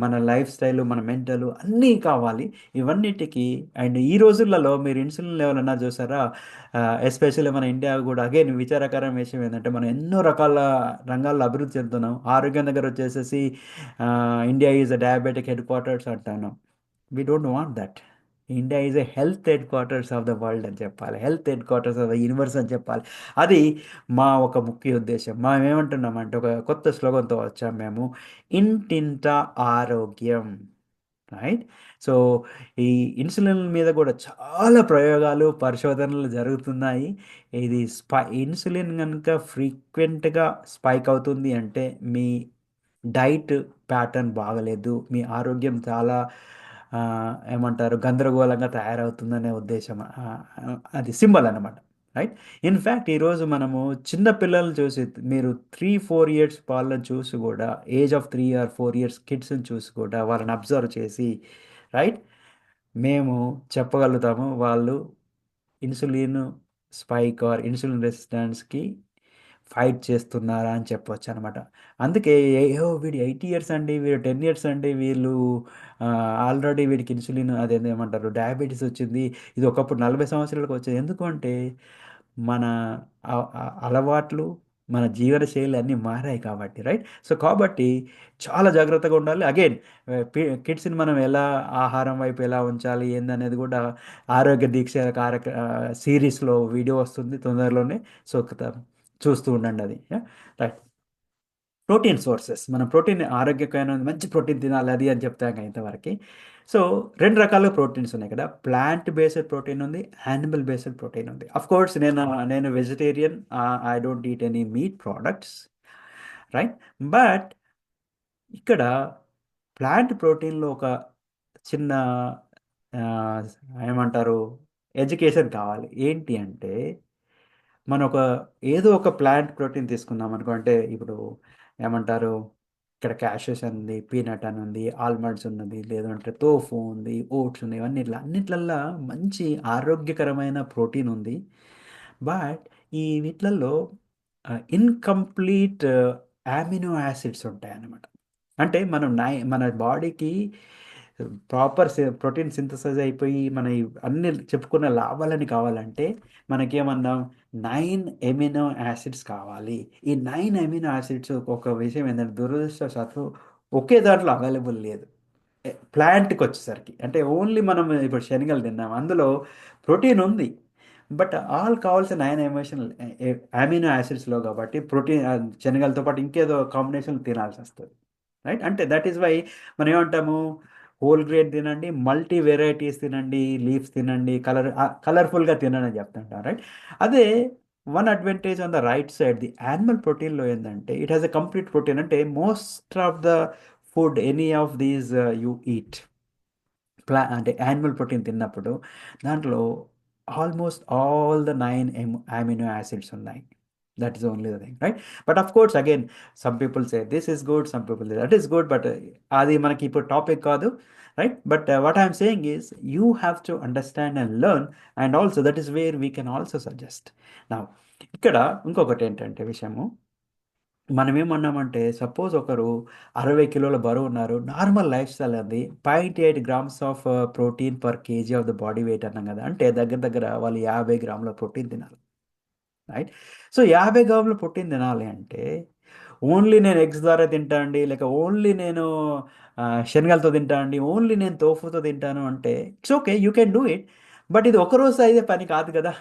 మన లైఫ్ స్టైల్, మన మెంటల్ అన్నీ కావాలి ఇవన్నిటికి. అండ్ ఈ రోజులలో మీరు ఇన్సులిన్ లెవెల్ అన్నా చూసారా, ఎస్పెషల్లీ మన ఇండియా కూడా అగైన్ విచారకరమైన విషయం ఏంటంటే మనం ఎన్నో రకాల రంగాల్లో అభివృద్ధి చెందుతున్నాం. ఆరోగ్యం దగ్గర వచ్చేసేసి India is a diabetic headquarters అంటాను. We don't want that. India is a health headquarters of the world అని చెప్పాలి, health headquarters of the universe అని చెప్పాలి. అది మా ఒక ముఖ్య ఉద్దేశం. మనం ఏమంటున్నామంటే ఒక కొత్త స్లోగన్తో వచ్చాం మేము, ఇంటింట ఆరోగ్యం, రైట్? సో ఈ ఇన్సులిన్ మీద కూడా చాలా ప్రయోగాలు, పరిశోధనలు జరుగుతున్నాయి. ఇది ఇన్సులిన్ కనుక ఫ్రీక్వెంట్గా స్పైక్ అవుతుంది అంటే మీ డైట్ ప్యాటర్న్ బాగలేదు, మీ ఆరోగ్యం చాలా ఆ, ఏమంటారు, గందరగోళంగా తయారవుతుందనే ఉద్దేశం. అది సింబల్ అన్నమాట, రైట్? ఇన్ఫ్యాక్ట్ ఈరోజు మనము చిన్న పిల్లల్ని చూసి, మీరు 3-4 ఇయర్స్ వాళ్ళని చూసి కూడా, ఏజ్ ఆఫ్ 3 or 4 ఇయర్స్ కిడ్స్ని చూసి కూడా వాళ్ళని అబ్జర్వ్ చేసి, రైట్, మేము చెప్పగలుగుతాము వాళ్ళు ఇన్సులిన్ స్పైక్ ఆర్ ఇన్సులిన్ రెసిస్టెన్స్కి ఫైట్ చేస్తున్నారా అని చెప్పొచ్చు అనమాట. అందుకే ఏయో వీడు 80 ఇయర్స్ అండి, వీడు 10 ఇయర్స్ అండి, వీళ్ళు ఆల్రెడీ వీడికి ఇన్సులిన్ అదేమంటారు డయాబెటీస్ వచ్చింది, ఇది ఒకప్పుడు 40 సంవత్సరాలకు వచ్చేది. ఎందుకు అంటే మన అలవాట్లు, మన జీవన శైలి అన్నీ మారాయి కాబట్టి, రైట్? సో కాబట్టి చాలా జాగ్రత్తగా ఉండాలి. అగైన్ కిడ్స్ని మనం ఎలా ఆహారం వైపు ఎలా ఉంచాలి ఏందనేది కూడా ఆరోగ్య దీక్ష సిరీస్లో వీడియో వస్తుంది తొందరలోనే. సో చూస్తూ ఉండండి అది, రైట్? ప్రోటీన్ సోర్సెస్, మనం ప్రోటీన్ ఆరోగ్యకరమైన మంచి ప్రోటీన్ తినాలి అది అని చెప్తాం కదా ఇంతవరకు. సో రెండు రకాల ప్రోటీన్స్ ఉన్నాయి కదా, ప్లాంట్ బేస్డ్ ప్రోటీన్ ఉంది, యానిమల్ బేస్డ్ ప్రోటీన్ ఉంది. అఫ్ కోర్స్ నేను vegetarian, I don't eat any meet products, right? But ఇక్కడ ప్లాంట్ ప్రోటీన్లో ఒక చిన్న ఆ, ఏమంటారు, ఎడ్యుకేషన్ కావాలి. ఏంటి అంటే మనం ఏదో ఒక ప్లాంట్ ప్రోటీన్ తీసుకుందాం అనుకో, అంటే ఇప్పుడు ఏమంటారు, ఇక్కడ క్యాషెస్ ఉంది, పీనట్ అని ఉంది, ఆల్మండ్స్ ఉన్నది, లేదంటే తోఫు ఉంది, ఓట్స్ ఉంది, ఇవన్నీ ఇట్లా అన్నిట్లల్లో మంచి ఆరోగ్యకరమైన ప్రోటీన్ ఉంది. బట్ ఈ వీటిలలో ఇన్కంప్లీట్ అమినో యాసిడ్స్ ఉంటాయి అన్నమాట. అంటే మన బాడీకి ప్రాపర్ ప్రోటీన్ సింథసైజ్ అయిపోయి మన అన్ని చెప్పుకున్న లాభాలని కావాలంటే మనకేమన్నాం, 9 ఎమినో యాసిడ్స్ కావాలి. ఈ 9 ఎమినో యాసిడ్స్ ఒక విషయం ఏంటంటే దురదృష్టవశాత్తు ఒకే దాంట్లో అవైలబుల్ లేదు ప్లాంట్కి వచ్చేసరికి. అంటే ఓన్లీ మనం ఇప్పుడు శనగలు తిన్నాం, అందులో ప్రోటీన్ ఉంది, బట్ ఆల్ కావాల్సిన 9 అమినో యాసిడ్స్లో కాబట్టి ప్రోటీన్ శనగలతో పాటు ఇంకేదో కాంబినేషన్ తినాల్సి వస్తుంది, రైట్? అంటే దట్ ఈస్ వై మనం ఏమంటాము, హోల్ గ్రెయిన్ తినండి, మల్టీ వెరైటీస్ తినండి, లీవ్స్ తినండి, కలర్ఫుల్గా తినండి అని చెప్తుంటాం, రైట్? అదే one advantage on the right side, the animal ప్రోటీన్లో ఏంటంటే it has a complete protein. అంటే most of the food any of these you eat, అంటే యానిమల్ ప్రోటీన్ తిన్నప్పుడు దాంట్లో almost all the 9 amino acids ఉన్నాయి. That is only the thing, right? But of course again some people say this is good, some people that is good, but అది మనకి ఇప్పుడు topic కాదు, right? But what I'm saying is you have to understand and learn, and also that is where we can also suggest. నా ఇక్కడ ఇంకొకటి ఏంటంటే విషయము, మనం ఏమన్నామంటే సపోజ్ ఒకరు 60 కిలోల బరువు ఉన్నారు, నార్మల్ లైఫ్ స్టైల్ అది 0.8 grams of protein per KG of the body weight అన్నాం కదా, అంటే దగ్గర దగ్గర వాళ్ళు 50 గ్రాముల ప్రోటీన్ తినాలి, రైట్? సో 50 గ్రాముల ప్రోటీన్ తినాలి అంటే ఓన్లీ నేను ఎగ్స్ ద్వారా తింటా అండి, లేక ఓన్లీ నేను శనగలతో తింటా అండి, ఓన్లీ నేను తోఫుతో తింటాను అంటే it's okay, you can do it. But ఇది ఒకరోజు అయ్యే పని కాదు కదా.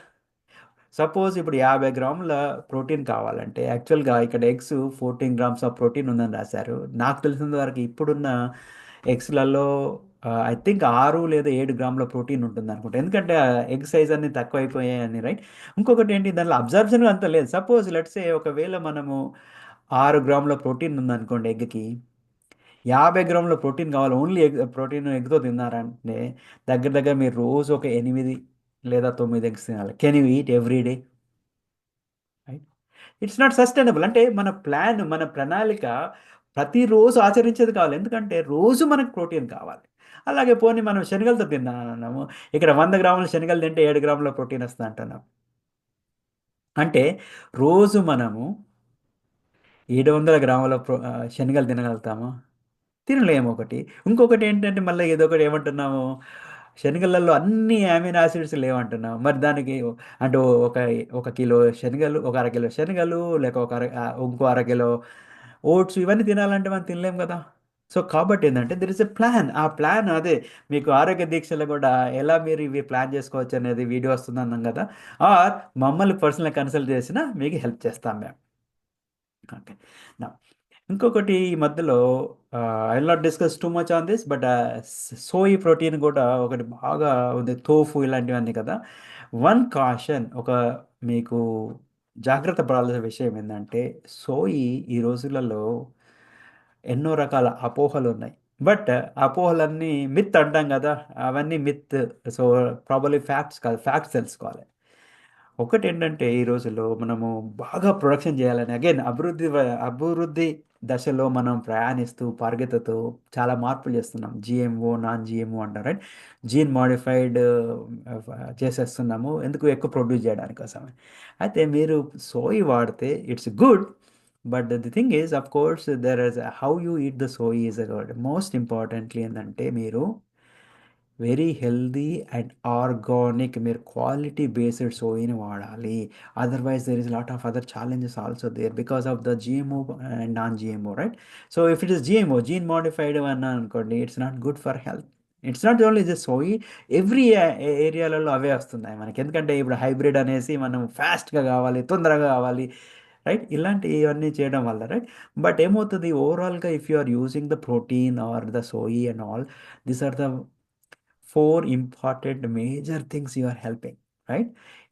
సపోజ్ ఇప్పుడు 50 గ్రాముల ప్రోటీన్ కావాలంటే యాక్చువల్గా ఇక్కడ ఎగ్స్ 14 గ్రామ్స్ ఆఫ్ ప్రోటీన్ ఉందని రాశారు. నాకు తెలిసినంత వరకు ఇప్పుడున్న ఎగ్స్లలో ఐ థింక్ 6 లేదా 7 గ్రాముల ప్రోటీన్ ఉంటుంది అనుకుంటా, ఎందుకంటే ఎగ్ సైజ్ అన్ని తక్కువ అయిపోయాయని, రైట్? ఇంకొకటి ఏంటి, దాంట్లో అబ్జర్ప్షన్ అంత లేదు. సపోజ్ లెట్సే ఒకవేళ మనము 6 గ్రాముల ప్రోటీన్ ఉందనుకోండి ఎగ్కి, 50 గ్రాముల ప్రోటీన్ కావాలి, ఓన్లీ ఎగ్ ప్రోటీన్ ఎగ్తో తిన్నారంటే దగ్గర దగ్గర మీరు రోజు ఒక 8 లేదా 9 ఎగ్స్ తినాలి. Can you eat every day? Right? It's not sustainable. అంటే మన ప్లాన్, మన ప్రణాళిక ప్రతిరోజు ఆచరించేది కావాలి, ఎందుకంటే రోజు మనకు ప్రోటీన్ కావాలి. అలాగే పోనీ మనం శనగలతో తిన్నాము, ఇక్కడ 100 గ్రాముల శనగలు తింటే 7 గ్రాముల ప్రోటీన్ వస్తుంది అంటున్నాం. అంటే రోజు మనము 700 గ్రాముల శనగలు తినగలుగుతామా? తినలేము ఒకటి. ఇంకొకటి ఏంటంటే మళ్ళీ ఏదో ఒకటి ఏమంటున్నాము, శనగలలో అన్ని అమినో యాసిడ్స్ లేవంటున్నాము. మరి దానికి అంటే ఒక ఒక కిలో శనగలు, ఒక అరకిలో శనగలు, లేక ఇంకో అరకిలో ఓట్స్, ఇవన్నీ తినాలంటే మనం తినలేం కదా. సో కాబట్టి ఏంటంటే దిర్ ఇస్ ఎ ప్లాన్. ఆ ప్లాన్ అదే మీకు ఆరోగ్య దీక్షలో కూడా ఎలా మీరు ఇవి ప్లాన్ చేసుకోవచ్చు అనేది వీడియో వస్తుంది అన్నాం కదా, ఆర్ మమ్మల్ని పర్సనల్ కన్సల్ట్ చేసినా మీకు హెల్ప్ చేస్తాం మేము. ఓకే. నా ఇంకొకటి ఈ మధ్యలో I will not discuss too much on this, but సోయి ప్రోటీన్ కూడా ఒకటి బాగా ఉంది, తోఫు ఇలాంటివన్నీ కదా. వన్ కాషన్, ఒక మీకు జాగ్రత్త పడాల్సిన విషయం ఏంటంటే సోయి ఈ రోజులలో ఎన్నో రకాల అపోహలు ఉన్నాయి. బట్ అపోహలన్నీ మిత్ అంటాం కదా, అవన్నీ మిత్. సో ప్రాబబ్లీ ఫ్యాక్ట్స్ కాదు, ఫ్యాక్ట్స్ తెలుసుకోవాలి. ఒకటి ఏంటంటే ఈ రోజుల్లో మనము బాగా ప్రొడక్షన్ చేయాలని అగైన్ అభివృద్ధి దశలో మనం ప్రయాణిస్తూ పరిగెత్తుతూ చాలా మార్పులు చేస్తున్నాం. జిఎంఓ, నాన్ జిఎంఓ అంటారు, రైట్? జీన్ మాడిఫైడ్ చేసేస్తున్నాము, ఎందుకు ఎక్కువ ప్రొడ్యూస్ చేయడానికి కోసమే. అయితే మీరు సోయి వాడితే it's good, but the thing is of course there is how you eat the soy is good. Most importantly ఏంటంటే మీరు వెరీ హెల్దీ అండ్ ఆర్గానిక్, మీరు క్వాలిటీ బేస్డ్ సోయిని వాడాలి. Otherwise there is lot of other challenges also there because of the GMO and non GMO, right? So if it is GMO, gene modified అన్నా అనుకోండి, it's not good for health. It's not only this soy, every ఏరియాలలో అవే వస్తున్నాయి మనకి, ఎందుకంటే ఇప్పుడు hybrid అనేసి మనం ఫాస్ట్గా కావాలి, తొందరగా కావాలి, రైట్? ఇలాంటివన్నీ చేయడం వల్ల, రైట్? బట్ ఏమవుతుంది ఓవరాల్గా, if you are using the protein or the soy and all, these are the four important major things you are helping, right?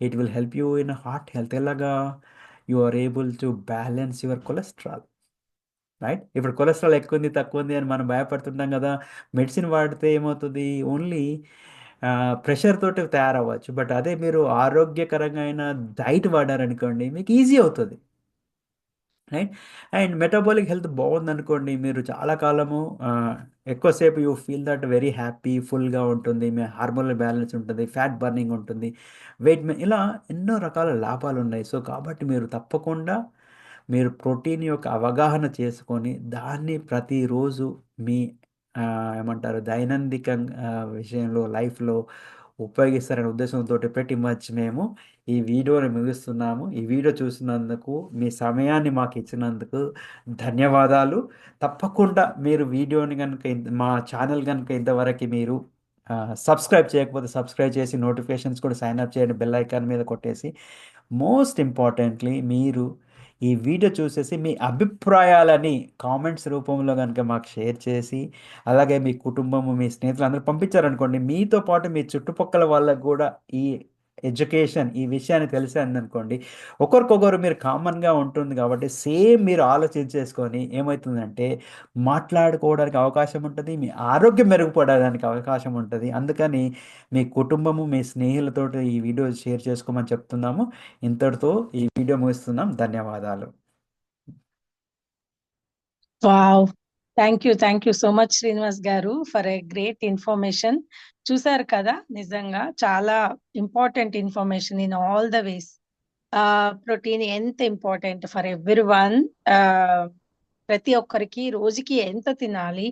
It will help you in heart health elaga, you are able to balance your cholesterol, right? ఇప్పుడు cholesterol ఎక్కువ ఉంది తక్కువ ఉంది అని మనం భయపడుతుంటాం కదా. Medicine వాడితే ఏమవుతుంది, ఓన్లీ ప్రెషర్ తోటి తయారవ్వచ్చు, బట్ అదే మీరు ఆరోగ్యకరంగా అయిన డైట్ వాడారనుకోండి మీకు ఈజీ అవుతుంది, రైట్? అండ్ మెటబాలిక్ హెల్త్ బాగుందనుకోండి, మీరు చాలా కాలము ఎక్కువసేపు you feel that very happy, ఫుల్గా ఉంటుంది, మీ హార్మోనల్ బ్యాలెన్స్ ఉంటుంది, ఫ్యాట్ బర్నింగ్ ఉంటుంది, ఇలా ఎన్నో రకాల లాభాలు ఉన్నాయి. సో కాబట్టి మీరు తప్పకుండా మీరు ప్రోటీన్ యొక్క అవగాహన చేసుకొని దాన్ని ప్రతిరోజు మీ ఏమంటారు దైనందిక విషయంలో లైఫ్లో ఉపయోగిస్తారనే ఉద్దేశంతో ప్రతి మచ్ మేము ఈ వీడియోని ముగిస్తున్నాము. ఈ వీడియో చూసినందుకు, మీ సమయాన్ని మాకు ఇచ్చినందుకు ధన్యవాదాలు. తప్పకుండా మీరు వీడియోని కనుక మా ఛానల్ కనుక ఇంతవరకు మీరు సబ్స్క్రైబ్ చేయకపోతే సబ్స్క్రైబ్ చేసి నోటిఫికేషన్స్ కూడా సైన్ అప్ చేయండి, బెల్ ఐకాన్ మీద కొట్టేసి. మోస్ట్ ఇంపార్టెంట్లీ మీరు ఈ వీడియో చూసేసి మీ అభిప్రాయాలని కామెంట్స్ రూపంలో కనుక మాకు షేర్ చేసి, అలాగే మీ కుటుంబము, మీ స్నేహితులు అందరూ పంపించారనుకోండి, మీతో పాటు మీ చుట్టుపక్కల వాళ్ళకు కూడా ఈ ఎడ్యుకేషన్ ఈ విషయాన్ని తెలిసిందనుకోండి, ఒకరికొకరు మీరు కామన్గా ఉంటుంది కాబట్టి సేమ్ మీరు ఆలోచించేసుకొని ఏమవుతుందంటే మాట్లాడుకోవడానికి అవకాశం ఉంటుంది, మీ ఆరోగ్యం మెరుగుపడడానికి అవకాశం ఉంటుంది. అందుకని మీ కుటుంబము మీ స్నేహితులతో ఈ వీడియో షేర్ చేసుకోమని చెప్తున్నాము. ఇంతటితో ఈ వీడియో ముగిస్తున్నాం. ధన్యవాదాలు. Wow! Thank you so much Srinivas గారు ఫర్ ఎ గ్రేట్ ఇన్ఫర్మేషన్. చూసారు కదా, నిజంగా చాలా important information in all the ways. Protein ఎంత ఇంపార్టెంట్ ఫర్ ఎవ్రీవన్. ప్రతి ఒక్కరికి రోజుకి ఎంత తినాలి,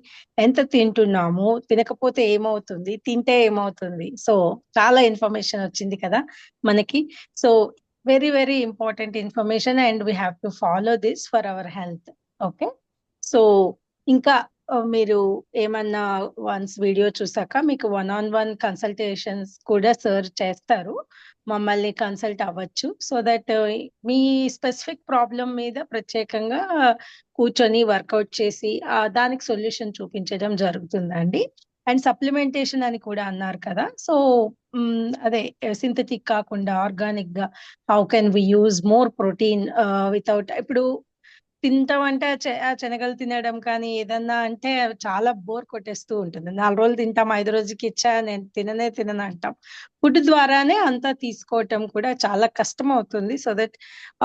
ఎంత తింటున్నాము, తినకపోతే ఏమవుతుంది, తింటే ఏమవుతుంది. సో చాలా ఇన్ఫర్మేషన్ వచ్చింది కదా మనకి. So very very important information and we have to follow this for our health. Okay. So ఇంకా మీరు ఏమన్నా వన్స్ వీడియో చూసాక మీకు వన్ కన్సల్టేషన్స్ కూడా సర్ చేస్తారు. మమ్మల్ని కన్సల్ట్ అవ్వచ్చు. So that me specific problem మీద ప్రత్యేకంగా కూర్చొని వర్కౌట్ చేసి దానికి సొల్యూషన్ చూపించడం జరుగుతుందండి. అండ్ సప్లిమెంటేషన్ అని కూడా అన్నారు కదా. సో అదే సింథటిక్ కాకుండా ఆర్గానిక్ గా how can we use more protein without. ఇప్పుడు తింటాం అంటే ఆ శనగలు తినడం కానీ ఏదన్నా అంటే చాలా బోర్ కొట్టేస్తూ ఉంటుంది. 4 రోజులు తింటాం, 5 రోజులకి ఇచ్చా నేను తినను అంటాం. ఫుడ్ ద్వారానే అంతా తీసుకోవటం కూడా చాలా కష్టం అవుతుంది. సో దట్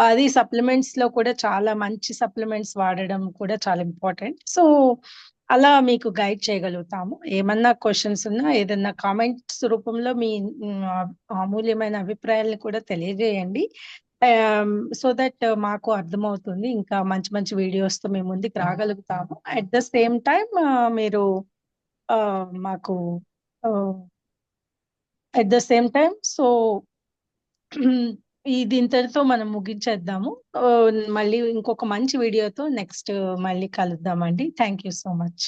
అది సప్లిమెంట్స్ లో కూడా చాలా మంచి సప్లిమెంట్స్ వాడడం కూడా చాలా ఇంపార్టెంట్. సో అలా మీకు గైడ్ చేయగలుగుతాము. ఏమన్నా క్వశ్చన్స్ ఉన్నా ఏదన్నా కామెంట్స్ రూపంలో మీ అమూల్యమైన అభిప్రాయాలను కూడా తెలియజేయండి. సో దట్ మాకు అర్థమవుతుంది, ఇంకా మంచి మంచి వీడియోస్ తో మేము ముందుకు రాగలుగుతాము. అట్ ద సేమ్ టైం మీరు మాకు at the same time so ఇది ఇంతటితో మనం ముగించేద్దాము. మళ్ళీ ఇంకొక మంచి వీడియోతో నెక్స్ట్ మళ్ళీ కలుద్దామండి. Thank you so much.